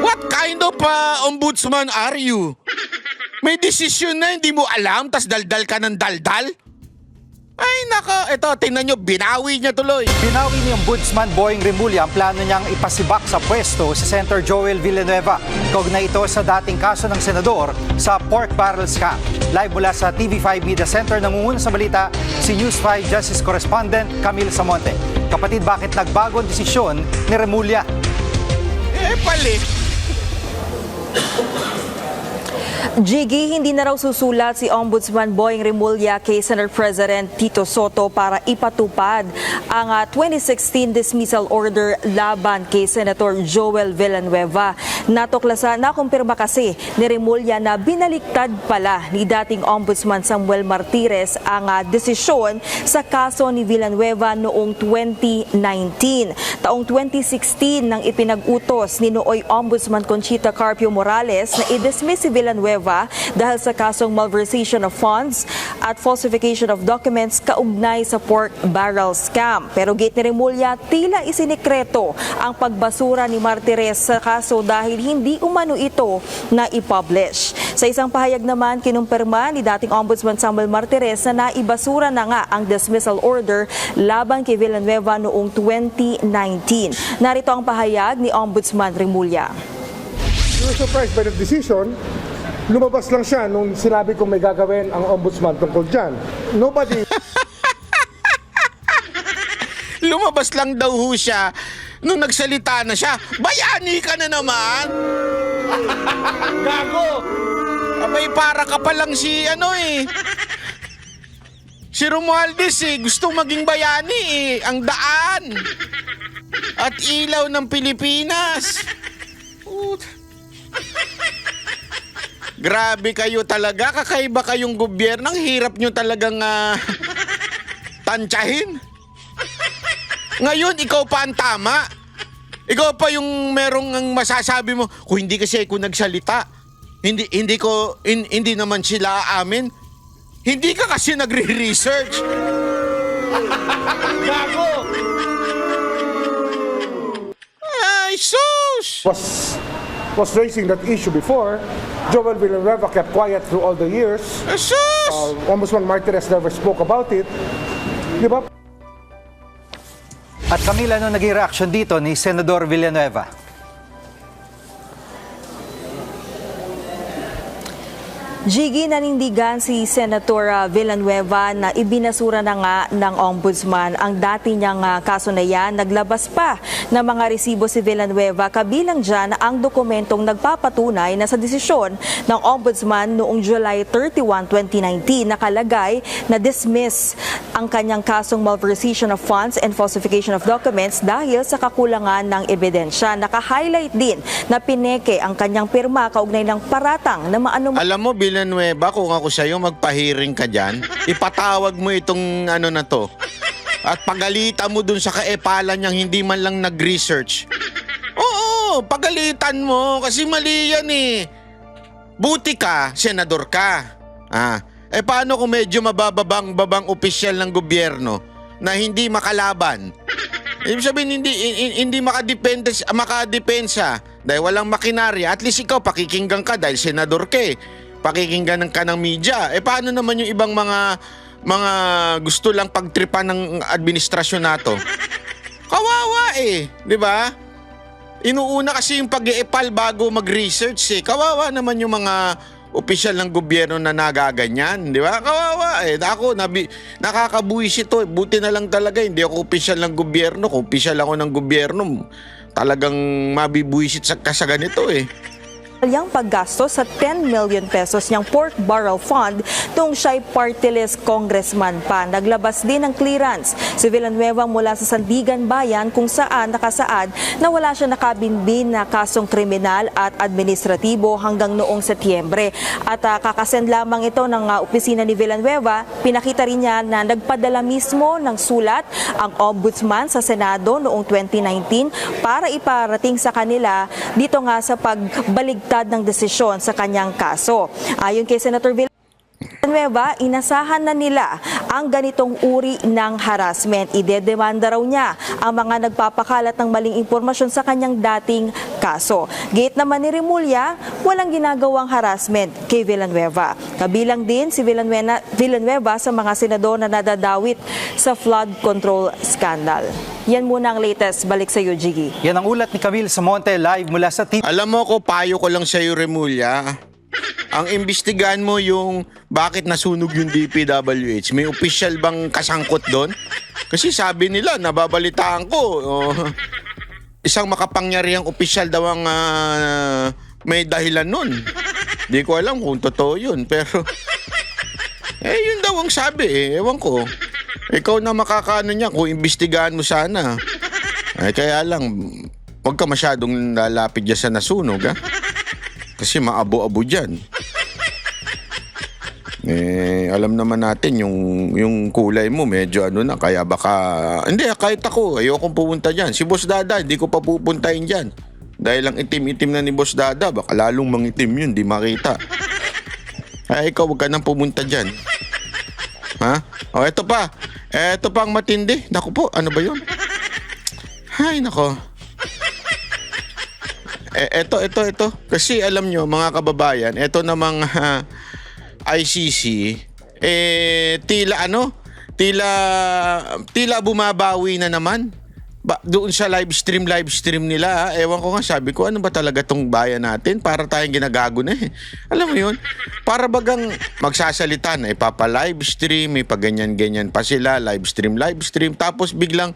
What kind of ombudsman are you? May desisyon na hindi mo alam, tas daldal ka ng daldal? Ay, nako, eto, tingnan nyo, binawi niya tuloy. Binawi ni Ombudsman Boying Remulla ang plano niyang ipasibak sa pwesto si Senator Joel Villanueva. Kaugnay ito sa dating kaso ng senador sa pork barrel scam. Live mula sa TV5 Media Center, nangunguna sa balita si News 5 Justice Correspondent Camille Samonte. Kapatid, bakit nagbago ang desisyon ni Remulla? Pali. Jiggy, hindi na raw susulat si Ombudsman Boying Remulla kay Senate President Tito Soto para ipatupad ang 2016 dismissal order laban kay Senator Joel Villanueva. Nakumpirma kasi ni Remulla na binaliktad pala ni dating Ombudsman Samuel Martires ang desisyon sa kaso ni Villanueva noong 2019. Taong 2016 nang ipinag-utos ni nooy Ombudsman Conchita Carpio Morales na i-dismiss si Villanueva dahil sa kasong malversation of funds at falsification of documents kaugnay sa pork barrel scam. Pero gate ni Remulla, tila isinikreto ang pagbasura ni Martires sa kaso dahil hindi umano ito na i-publish. Sa isang pahayag naman, kinumpirma ni dating Ombudsman Samuel Martires na naibasura na nga ang dismissal order laban kay Villanueva noong 2019. Narito ang pahayag ni Ombudsman Remulla. We were surprised by the decision. Lumabas lang siya nung sinabi kong may gagawin ang ombudsman tungkol dyan. Nobody... Lumabas lang daw ho siya nung nagsalita na siya. Bayani ka na naman! Gago! Abay, para ka pa lang si si Romualdez gusto maging bayani ang daan at ilaw ng Pilipinas. Grabe kayo talaga. Kakaiba kayong gobyerno. Ang hirap nyo talagang tansyahin. Ngayon, ikaw pa ang tama. Ikaw pa yung merong ang masasabi mo, kung hindi kasi ako nagsalita, hindi naman sila aamin. Hindi ka kasi nagre-research. Gago! Ay, sus! Was raising that issue before. Joel Villanueva kept quiet through all the years. Ay, sus! Ombudsman Martirez never spoke about it. Di ba? At Camila, ano naging reaction dito ni Senador Villanueva? Jiggy, nanindigan si Senator Villanueva na ibinasura na nga ng Ombudsman ang dati niyang kaso na yan. Naglabas pa ng mga resibo si Villanueva, kabilang dyan ang dokumentong nagpapatunay na sa desisyon ng Ombudsman noong July 31, 2019 nakalagay na dismiss ang kanyang kasong malversation of funds and falsification of documents dahil sa kakulangan ng ebidensya. Naka-highlight din na pineke ang kanyang pirma kaugnay ng paratang na maanumang Alam mo, Villanueva, kung ako sa'yo, magpahiring ka dyan. Ipatawag mo itong ano na to. At pagalitan mo dun sa kaepalan niyang hindi man lang nag-research. Oo, pagalitan mo kasi mali yan eh. Buti ka, senador ka. Paano kung medyo mabababang opisyal ng gobyerno na hindi makalaban? Ibig sabihin, hindi makadepensa dahil walang makinarya. At least ikaw, pakikinggan ka dahil senador ka eh. Pakikinggan ka ng media. Paano naman yung ibang mga gusto lang pagtripan ng administrasyon nato? Kawawa eh, di ba? Inuuna kasi yung pag-iepal bago mag-research eh. Kawawa naman yung mga opisyal ng gobyerno na nagaganyan, di ba? Kawawa eh. Ako, nakakabuwis ito. Buti na lang talaga, hindi ako opisyal ng gobyerno. Kung opisyal ako ng gobyerno, talagang mabibuwisit sa ganito eh. Yung paggastos sa 10 million pesos niyang pork barrel fund noong siya'y party list congressman pa. Naglabas din ng clearance si Villanueva mula sa Sandigan Bayan kung saan nakasaad na wala siya nakabinbin na kasong kriminal at administratibo hanggang noong Setyembre. At kakasend lamang ito ng opisina ni Villanueva, pinakita rin niya na nagpadala mismo ng sulat ang ombudsman sa Senado noong 2019 para iparating sa kanila dito nga sa pagbaligtad ng desisyon sa kanyang kaso. Ayon kay Senator Villanueva, inasahan na nila ang ganitong uri ng harassment. Idedemanda raw niya ang mga nagpapakalat ng maling impormasyon sa kanyang dating kaso. Gate naman ni Remulla, walang ginagawang harassment kay Villanueva. Kabilang din si Villanueva sa mga senador na nadadawit sa flood control scandal. Yan muna ang latest. Balik sa iyo, Jiggy. Yan ang ulat ni Camille Samonte live mula sa TV. Alam mo ko, payo ko lang sa iyo, Remulla. Ang imbestigahan mo yung bakit nasunog yung DPWH. May official bang kasangkot doon? Kasi sabi nila, nababalitaan ko, isang makapangyarihang official daw ang may dahilan nun. Di ko alam kung totoo yun. Pero, yun daw ang sabi eh. Ewan ko. Ikaw na makakaano niya kung imbestigahan mo sana. Kaya lang, huwag ka masyadong lalapit dyan sa nasunog, ha? Kasi maabo-abo dyan. Alam naman natin yung kulay mo medyo ano na, kaya baka... Hindi, kahit ako, ayokong pupunta dyan. Si Boss Dada, hindi ko pa pupuntahin dyan. Dahil ang itim-itim na ni Boss Dada, baka lalong mangitim yun, di makita. Ikaw, huwag ka nang pumunta dyan. Ha? Eto pa. Eto pa ang matindi. Naku po, ano ba yun? Ay, nako. Ito. Kasi alam nyo, mga kababayan, ito namang ICC, tila bumabawi na naman. Doon sa live stream nila, ewan ko nga, sabi ko, ano ba talaga tong bayan natin? Para tayong ginagago na eh. Alam mo yun? Para bagang magsasalita na, ipapa-live stream, ipaganyan-ganyan pa sila, live stream, tapos biglang,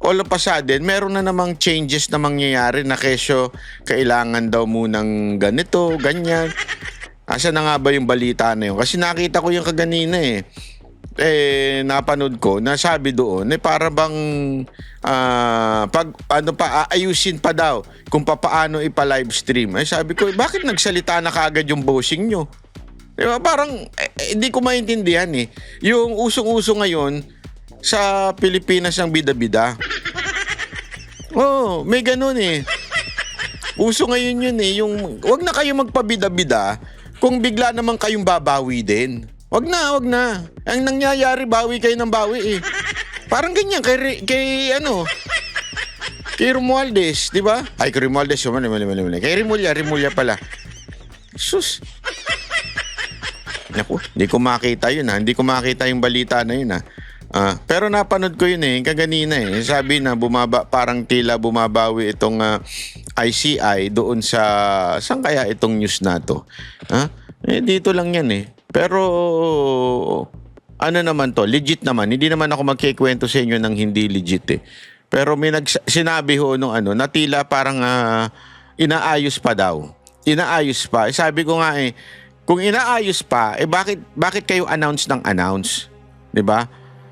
all of a sudden, meron na namang changes na mangyayari na kesyo kailangan daw munang ganito, ganyan. Asa na nga ba yung balita na yun? Kasi nakita ko yung kaganina eh. napanood ko na sabi doon para bang aayusin pa daw kung paano ipa-live stream. Ay sabi ko, bakit nagsalita na kaagad yung bossing nyo? Diba? Parang hindi ko maintindihan eh. Yung usong-uso ngayon sa Pilipinas ang bida-bida. Oh, may ganun eh. Uso ngayon yun eh. Yung, wag na kayo magpabida-bida kung bigla naman kayong babawi din. Wag na. Ang nangyayari, bawi kayo ng bawi eh. Parang ganyan kay Romualdez, di ba? Ay, kay Romualdez, mali. Kay Rimulya pala. Sus. Naku, hindi ko makita yun ha. Hindi ko makita yung balita na yun ha. Pero napanood ko yun kaganina eh. Sabi na parang tila bumabawi itong ICI doon sa, saan kaya itong news na to? Dito lang yan eh. Pero ano naman to, legit naman. Hindi naman ako magkikwento sa inyo ng hindi legit eh. Pero may sinabi ho nung na tila parang inaayos pa daw. Inaayos pa. Sabi ko nga kung inaayos pa, bakit kayo announce ng announce? 'Di ba?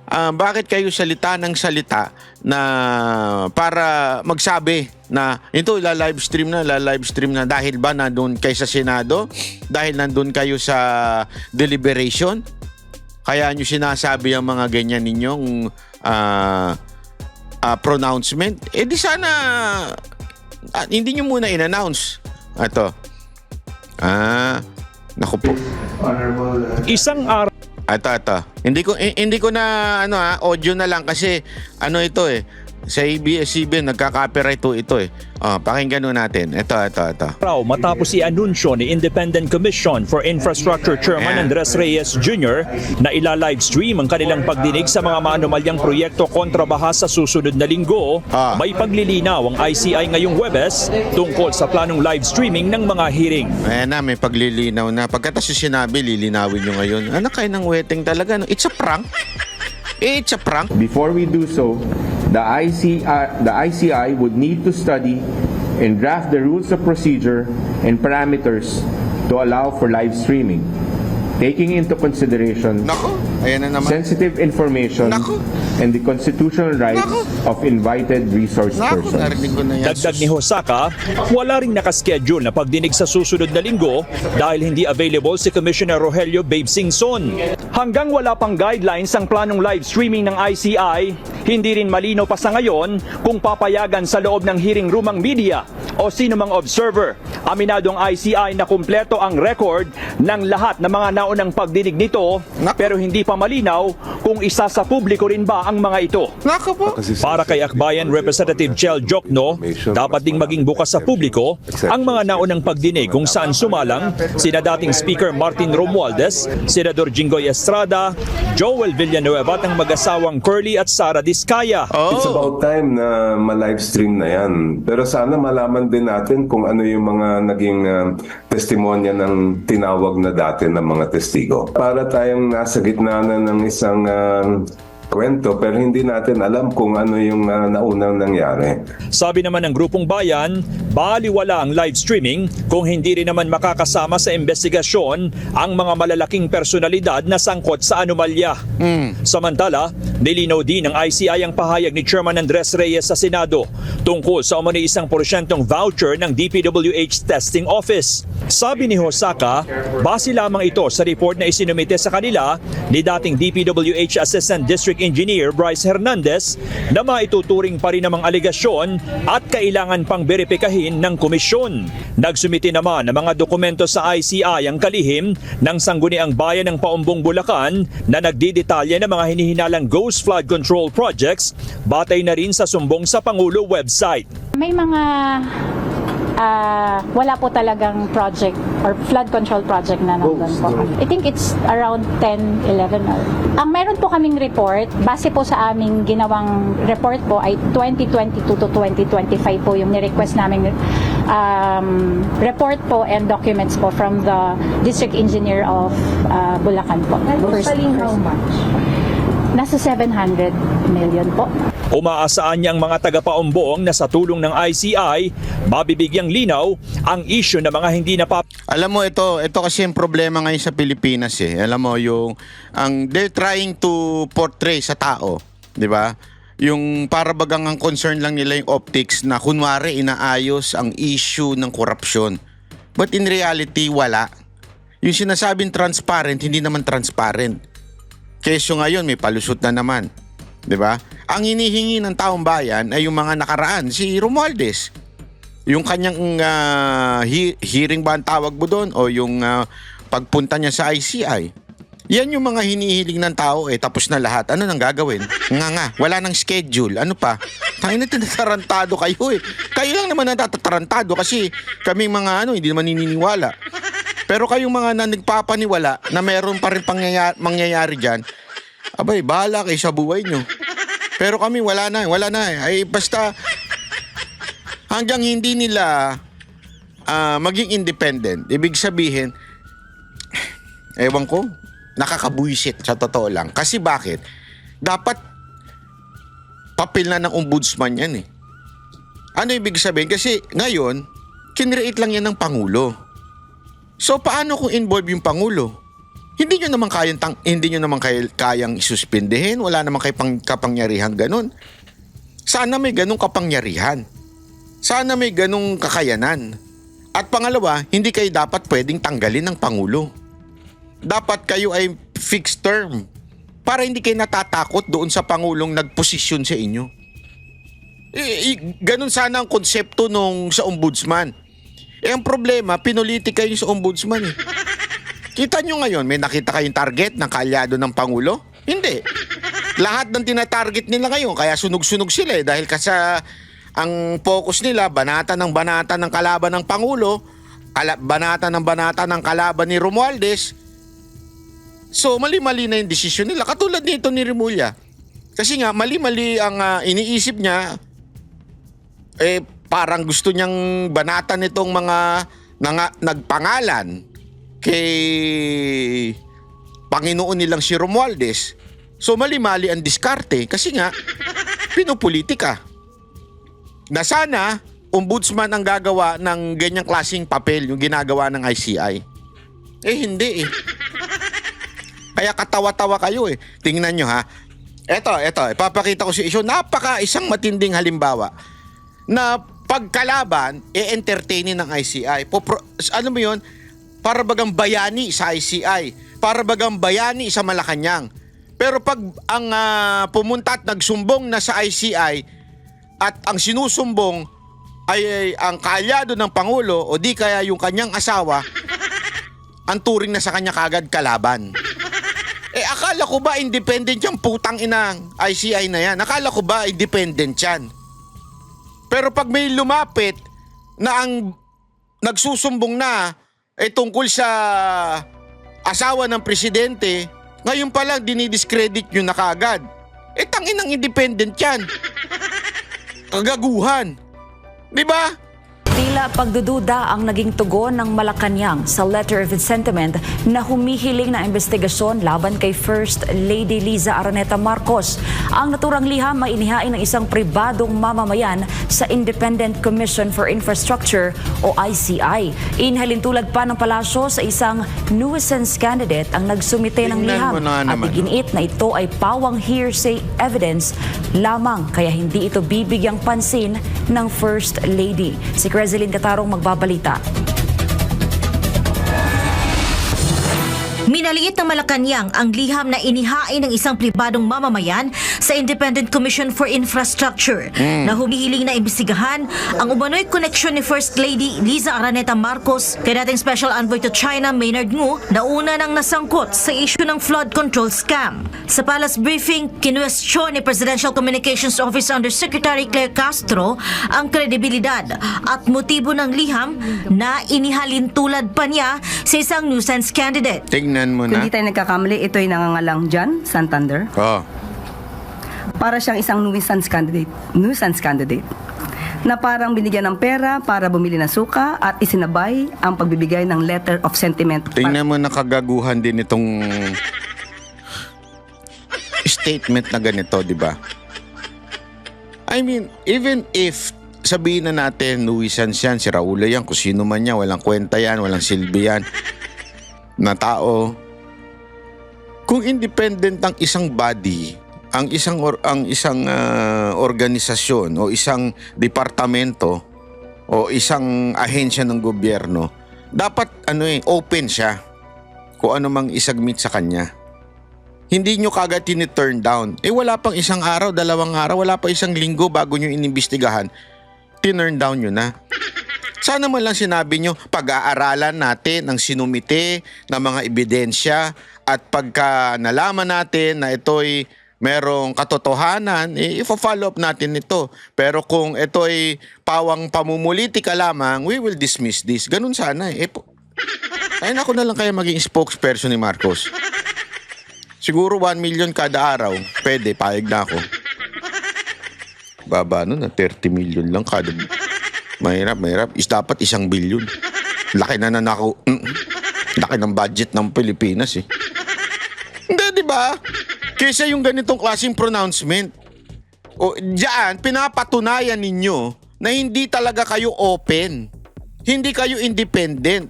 Bakit kayo salita ng salita na para magsabi na ito live stream na dahil ba nandun kayo sa Senado? Dahil nandun kayo sa deliberation? Kaya nyo sinasabi ang mga ganyan ninyong pronouncement? Di sana hindi nyo muna in-announce. Ito. Naku po. Isang araw. Ito. Hindi ko na audio na lang kasi ito sa ABS-CBN nagka-copyright ito pakinggan natin. Ito. Matapos i-anunsyo ni Independent Commission for Infrastructure Chairman Andres Reyes Jr. na ila-live stream ang kanilang pagdinig sa mga maanumalyang proyekto kontra baha sa susunod na linggo, may paglilinaw ang ICI ngayong Huwebes tungkol sa planong live streaming ng mga hearing. Ayan na, may paglilinaw na. Pagkatapos sinabi, lilinawin nyo ngayon. Anak kayo ng weteng talaga. It's a prank. It's a prank. Before we do so, the ICI would need to study and draft the rules of procedure and parameters to allow for live streaming, taking into consideration sensitive information and the constitutional rights of invited resource persons. Dagdag ni Hosaka, wala ring nakaschedule na pagdinig sa susunod na linggo dahil hindi available si Commissioner Rogelio Babe Singson. Hanggang wala pang guidelines ang planong live streaming ng ICI, hindi rin malinaw pa sa ngayon kung papayagan sa loob ng hearing room ang media o sino mang observer. Aminado ang ICI na kumpleto ang record ng lahat ng mga naunang pagdinig nito, pero hindi pa malinaw kung isa sa publiko rin ba ang mga ito. Para kay Akbayan Representative Chel Jokno, dapat ding maging bukas sa publiko ang mga naunang pagdinig kung saan sumalang sina dating Speaker Martin Romualdez, Senador Jinggoy Estrada, Joel Villanueva at ang mag-asawang Curly at Sara Diskaya. It's about time na ma-live stream na yan. Pero sana malaman din natin kung ano yung mga naging testimonya ng tinawag na dati ng mga testigo. Para tayong nasa gitna na ng isang kwento pero hindi natin alam kung ano yung naunang nangyari. Sabi naman ng Grupong Bayan, baliwala ang live streaming kung hindi rin naman makakasama sa investigasyon ang mga malalaking personalidad na sangkot sa anomalya. Samantala, nilinaw din ng ICI ang pahayag ni Chairman Andres Reyes sa Senado tungkol sa umano'y 1% voucher ng DPWH Testing Office. Sabi ni Hosaka, base lamang ito sa report na isinumite sa kanila ni dating DPWH Assistant District Engineer Bryce Hernandez na maituturing pa rin namang aligasyon at kailangan pang beripikahin ng komisyon. Nagsumite naman ng mga dokumento sa ICI ang kalihim ng Sangguniang Bayan ng Paumbong Bulacan na nagdidetalye ng mga hinihinalang ghost flood control projects batay na rin sa sumbong sa Pangulo website. May mga wala po talagang project or flood control project na nandun po. I think it's around 10, 11. Ang meron po kaming report, base po sa aming ginawang report po ay 2022 to 2025 po yung ni-request namin report po and documents po from the District Engineer of Bulacan po. First, how much? Nasa 700 million po. Umaasaan niyang mga tagapaumbong na sa tulong ng ICI, mabibigyang linaw ang issue ng mga hindi Alam mo, ito kasi yung problema ngayon sa Pilipinas eh. Alam mo, they're trying to portray sa tao, di ba? Yung para bagang ang concern lang nila yung optics na kunwari inaayos ang issue ng korupsyon. But in reality, wala. Yung sinasabing transparent, hindi naman transparent. Keso ngayon, may palusot na naman. 'Di ba? Ang hinihingi ng taong bayan ay yung mga nakaraan, si Romualdez. Yung kanyang hearing ba ang tawag mo doon o yung pagpunta niya sa ICI. Yan yung mga hinihiling ng tao tapos na lahat. Ano nang gagawin? Nga, wala nang schedule. Ano pa? Tangina, tinatarantado kayo eh. Kayo lang naman natatarantado kasi kaming mga hindi naman nininiwala. Pero kayong mga nagpapaniwala na meron pa rin mangyayari dyan, abay, bahala kayo sa buhay nyo. Pero kami, wala na. Ay, basta, hanggang hindi nila maging independent, ibig sabihin, ewan ko, nakakabuisit sa totoo lang. Kasi bakit? Dapat, papel na ng ombudsman yan eh. Ano ibig sabihin? Kasi ngayon, kinreate lang yan ng Pangulo. So, paano kung involve yung Pangulo? Hindi nyo naman kayang isuspindehin. Wala naman kayo kapangyarihan ganun. Sana may ganung kapangyarihan. Sana may ganung kakayanan. At pangalawa, hindi kayo dapat pwedeng tanggalin ng Pangulo. Dapat kayo ay fixed term para hindi kayo natatakot doon sa Pangulong nagposisyon sa inyo. Ganun sana ang konsepto sa ombudsman. Ang problema, pinulitika yung sa ombudsman eh. Kita nyo ngayon, may nakita kayong target ng kaalyado ng Pangulo? Hindi. Lahat ng tinatarget nila ngayon, kaya sunog-sunog sila dahil kasi ang focus nila, banata ng kalaban ng Pangulo, banata ng kalaban ni Romualdez. So, mali-mali na yung desisyon nila. Katulad nito ni Remulla. Kasi nga, mali-mali ang iniisip niya, parang gusto niyang banatan nitong mga nagpangalan kay Panginoon nilang si Romualdez. So mali-mali ang diskarte kasi nga pinupolitika. Na sana ombudsman ang gagawa ng ganyang klaseng papel yung ginagawa ng ICI. Hindi eh. Kaya katawa-tawa kayo eh. Tingnan nyo ha. Eto, ipapakita ko si isang isang matinding halimbawa na pagkalaban, entertainin ng ICI. Ano mo yun? Para bagang bayani sa ICI. Para bagang bayani sa Malacanang. Pero pag ang pumunta at nagsumbong na sa ICI at ang sinusumbong ay ang kaalyado ng Pangulo o di kaya yung kanyang asawa, ang turing na sa kanya kagad kalaban. Akala ko ba independent yung putang inang ICI na yan? Akala ko ba independent yan? Pero pag may lumapit na ang nagsusumbong na tungkol sa asawa ng presidente, ngayon pa lang dinidiscredit nyo na kaagad. Tanginang independent yan. Kagaguhan. Diba? Tila pagdududa ang naging tugon ng Malacanang sa letter of sentiment na humihiling na investigasyon laban kay First Lady Liza Araneta Marcos. Ang naturang liham ay inihain ng isang pribadong mamamayan sa Independent Commission for Infrastructure o ICI. Inhalintulad pa ng palasyo sa isang nuisance candidate ang nagsumite ng liham at iginiit na ito ay pawang hearsay evidence lamang kaya hindi ito bibigyang pansin ng First Lady. Si Crezeline Catarong magbabalita. Minaliit ng Malacanang ang liham na inihain ng isang pribadong mamamayan sa Independent Commission for Infrastructure na humihiling na imbestigahan ang umano'y koneksyon ni First Lady Liza Araneta Marcos kay dating Special Envoy to China Maynard Ngu na una nang nasangkot sa issue ng flood control scam. Sa palace briefing, kinuwestiyon ni Presidential Communications Office Undersecretary Claire Castro ang kredibilidad at motibo ng liham na inihalintulad pa niya sa isang nuisance candidate. Tingnan mo na. Hindi tayo nagkakamali, ito ay nangangalang John Santander. Para siyang isang nuisance candidate na parang binigyan ng pera para bumili ng suka at isinabay ang pagbibigay ng letter of sentiment. Tingnan mo na kagaguhan din itong statement na ganito, di ba? I mean, even if sabihin na natin, nuisance yan, si Raul yan, kung sino man yan, walang kwenta yan, walang silbi yan, na tao. Kung independent ang isang body, ang isang organisasyon o isang departamento o isang ahensya ng gobyerno, dapat open siya kung ano mang isagmit sa kanya. Hindi nyo kagad tini-turn down. Wala pang isang araw, 2 araw, wala pa isang linggo bago nyo inimbestigahan, tinurn down nyo na. Sana man lang sinabi nyo, pag-aaralan natin ang sinumite ng mga ebidensya at pagka nalaman natin na ito'y merong katotohanan, i-follow up natin ito. Pero kung ito'y pawang pamumulitika lamang, we will dismiss this. Ganun sana Ay, ako na lang kaya maging spokesperson ni Marcos. Siguro 1 million kada araw. Pwede, payag na ako. Baba na 30 million lang kada. Mahirap. Dapat 1 billion. Laki na nanakaw. Laki ng budget ng Pilipinas eh. Hindi, di ba? Kaysa yung ganitong klaseng pronouncement. O, diyan, pinapatunayan ninyo na hindi talaga kayo open. Hindi kayo independent.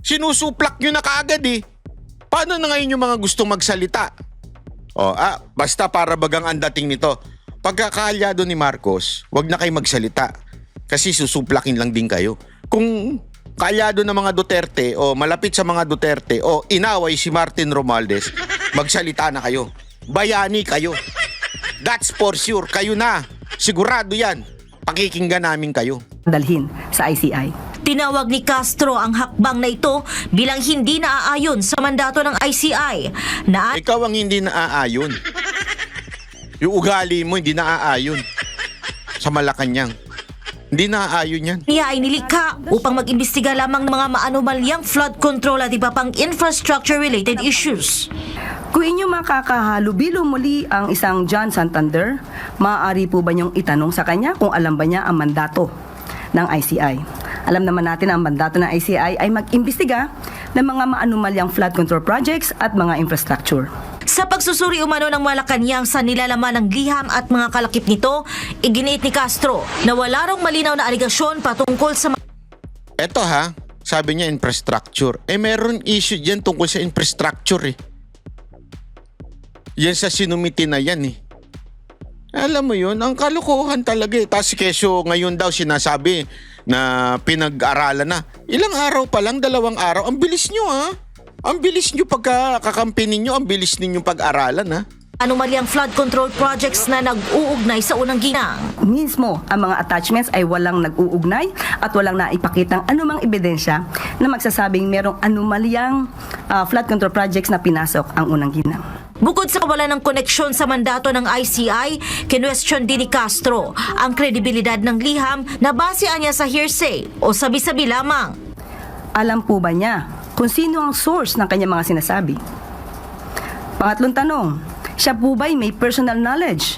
Sinusuplak nyo na kaagad eh. Paano na ngayon yung mga gustong magsalita? Basta para bagang ang dating nito. Pagkakaalyado ni Marcos, wag na kayo magsalita. Kasi susuplakin lang din kayo. Kung kaalyado ng mga Duterte o malapit sa mga Duterte o inaway si Martin Romualdez, magsalita na kayo. Bayani kayo. That's for sure. Kayo na. Sigurado yan. Pakikinggan namin kayo. Dalhin sa ICI. Tinawag ni Castro ang hakbang na ito bilang hindi naaayon sa mandato ng ICI. Ikaw ang hindi naaayon. Yung ugali mo hindi naaayon sa Malacanang. Hindi naaayon yan. Niya ay nilikha upang mag-imbestiga lamang ng mga maanomalyang flood control at iba pang infrastructure-related issues. Kung inyo makakahalubilo muli ang isang John Santander, maaari po ba niyong itanong sa kanya kung alam ba niya ang mandato ng ICI? Alam naman natin ang mandato ng ICI ay mag-imbestiga ng mga maanumalyang flood control projects at mga infrastructure. Sa pagsusuri umano ng Malacanang sa nilalaman ng liham at mga kalakip nito, iginiit ni Castro na wala rong malinaw na aligasyon patungkol sa... Eto sabi niya infrastructure. Meron issue dyan tungkol sa infrastructure eh. Yan sa sinumiti na yan eh. Alam mo yun, ang kalokohan talaga eh. Tapos keso ngayon daw sinasabi na pinag-aralan na. Ilang araw pa lang, 2 araw. Ang bilis nyo Ang bilis nyo pagkakakampi ninyo, ang bilis ninyong pag-aralan Anomalyang flood control projects na nag-uugnay sa unang ginang. Mismo, ang mga attachments ay walang nag-uugnay at walang naipakitang anumang ebidensya na magsasabing merong anomalyang flood control projects na pinasok ang unang ginang. Bukod sa kawalan ng koneksyon sa mandato ng ICI, kinwestiyon din ni Castro ang kredibilidad ng liham na basean niya sa hearsay o sabi-sabi lamang. Alam po ba niya kung sino ang source ng kanyang mga sinasabi? Pangatlong tanong, siya po ba'y may personal knowledge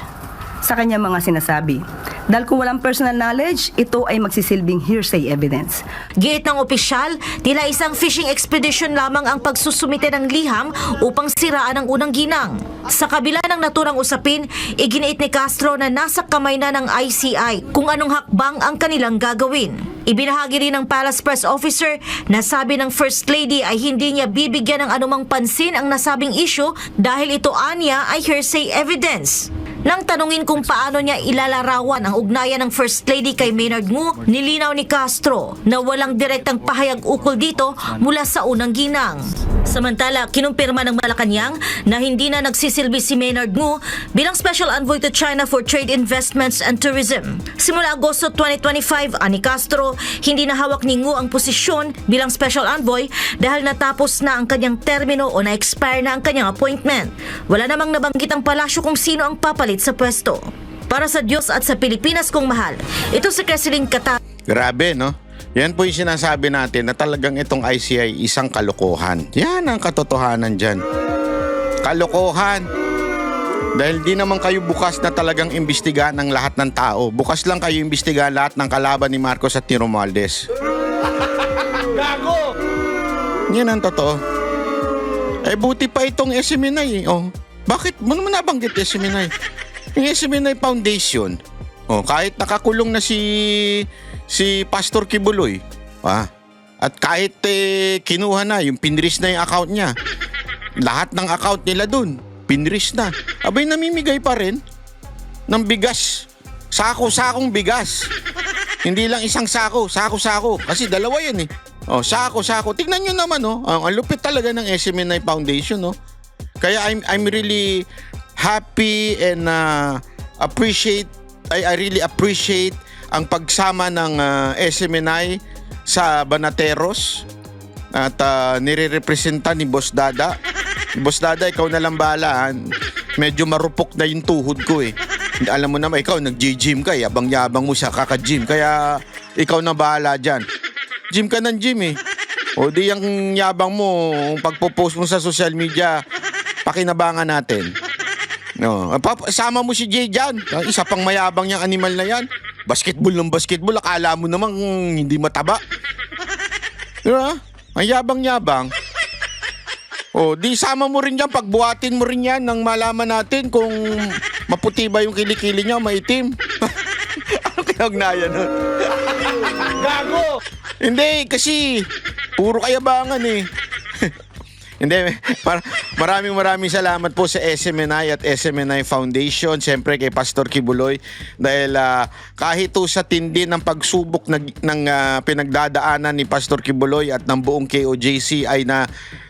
sa kanyang mga sinasabi? Dahil kung walang personal knowledge, ito ay magsisilbing hearsay evidence. Giit ng opisyal, tila isang fishing expedition lamang ang pagsusumite ng liham upang siraan ang unang ginang. Sa kabila ng naturang usapin, iginiit ni Castro na nasa kamay na ng ICI kung anong hakbang ang kanilang gagawin. Ibinahagi rin ng Palace Press Officer na sabi ng First Lady ay hindi niya bibigyan ng anumang pansin ang nasabing issue dahil ito anya ay hearsay evidence. Nang tanungin kung paano niya ilalarawan ang ugnayan ng First Lady kay Maynard Ngu, nilinaw ni Castro na walang direktang pahayag ukol dito mula sa unang ginang. Samantala, kinumpirma ng Malacanang na hindi na nagsisilbi si Maynard Ngu bilang Special Envoy to China for Trade, Investments and Tourism. Simula Agosto 2025, ani Castro, hindi na hawak ni Ngu ang posisyon bilang Special Envoy dahil natapos na ang kanyang termino o na-expire na ang kanyang appointment. Wala namang nabanggit ang palasyo kung sino ang papalit sa pwesto. Para sa Diyos at sa Pilipinas kong mahal, ito si Cresceline Cata. Grabe, no? Yan po yung sinasabi natin na talagang itong ICI isang kalokohan. Yan ang katotohanan dyan. Kalokohan. Dahil di naman kayo bukas na talagang imbestigahan ng lahat ng tao. Bukas lang kayo imbestigahan lahat ng kalaban ni Marcos at ni Romualdez. Gago! Yan ang totoo. Buti pa itong SMNI. Bakit mo naman nabanggit SMNI? Yung SMNI Foundation, Oh, kahit nakakulong na si Pastor Kibuloy, at kahit kinuha na, yung pinris na yung account niya, lahat ng account nila dun, pinris na. Abay, namimigay pa rin ng bigas. Sako-sakong bigas. Hindi lang isang sako, sako-sako. Kasi dalawa yan eh. Oh, sako-sako. Tingnan nyo naman, oh. Ang lupit talaga ng SMNI Foundation, oh. Kaya I'm really happy and I really appreciate ang pagsama ng SMNI sa Banateros at nire-representa ni Boss Dada. Boss Dada, ikaw na lang bahala. Medyo marupok na yung tuhod ko eh. Alam mo naman, ikaw nag-gym ka, yabang-yabang mo sa kaka-gym. Kaya ikaw na bahala dyan. Gym ka ng gym eh. O di yung yabang mo, pagpo-post mo sa social media, pakinabangan natin. No, sama mo si Jay dyan. Isa pang mayabang niyang animal na yan. Basketball ng basketball, akala mo namang hindi mataba. Diba? Ang yabang-yabang. O, di sama mo rin dyan, pagbuhatin mo rin yan nang malaman natin kung maputi ba yung kilikili niya, maitim. Ano kaya ugnayan nun? Gago! Hindi, kasi puro kayabangan eh. Hindi, maraming salamat po sa SMNI at SMNI Foundation, siyempre kay Pastor Kibuloy, dahil kahit sa tindi ng pagsubok ng pinagdadaanan ni Pastor Kibuloy at ng buong KOJC ay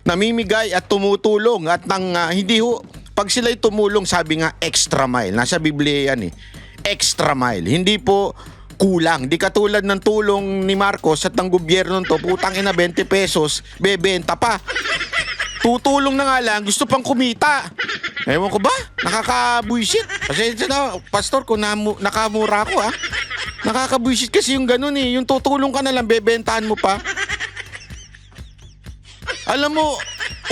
namimigay at tumutulong at hindi ho, pag sila'y tumulong, sabi nga extra mile, nasa Biblia yan eh, extra mile, hindi po kulang. Di katulad ng tulong ni Marcos at ng gobyerno nito, putang ina 20 pesos, bebenta pa. Tutulong na nga lang, gusto pang kumita. Ewan ko ba? Nakakabuisit. Kasi Pastor, kung nakamura ako nakakabuisit kasi yung ganun eh. Yung tutulong ka na lang, bebentahan mo pa. Alam mo,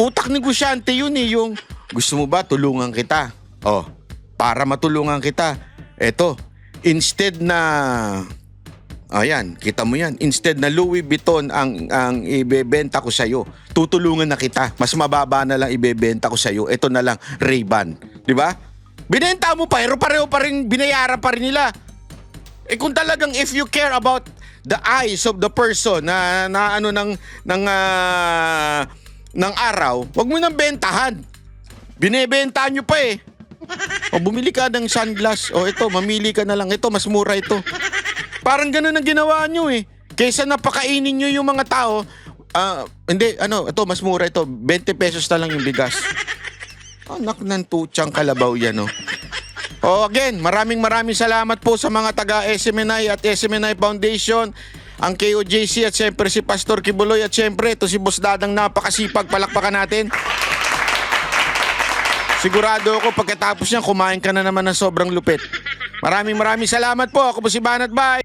utak negosyante yun eh. Yung gusto mo ba tulungan kita? Oh, para matulungan kita. Eto, instead na ayan, kita mo yan. Instead na Louis Vuitton ang ibebenta ko sa'yo, tutulungan na kita. Mas mababa na lang ibebenta ko sa'yo. Ito na lang, Ray-Ban. Di ba? Binenta mo pa, pero pareho pa rin, binayaran pa rin nila. Eh kung talagang if you care about the eyes of the person na ano ng araw, wag mo nang bentahan. Binebentahan nyo pa eh. O bumili ka ng sunglass. O ito, mamili ka na lang. Ito, mas mura ito. Parang ganun ang ginawa nyo eh. Kaysa napakainin nyo yung mga tao, ito, mas mura ito. 20 pesos na lang yung bigas. Anak ng tutsang kalabaw yan, oh. O again, maraming salamat po sa mga taga-SMNI at SMNI Foundation, ang KOJC at siyempre si Pastor Kibuloy at siyempre ito si Boss Dadang napakasipag, palakpakan natin. Sigurado ako pagkatapos niyan, kumain ka na naman ng sobrang lupit. Maraming salamat po. Ako po si Banat. Bye!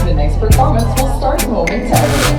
The next performance will start momentarily.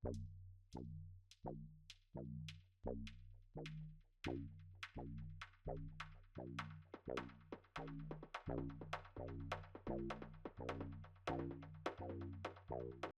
Thank you.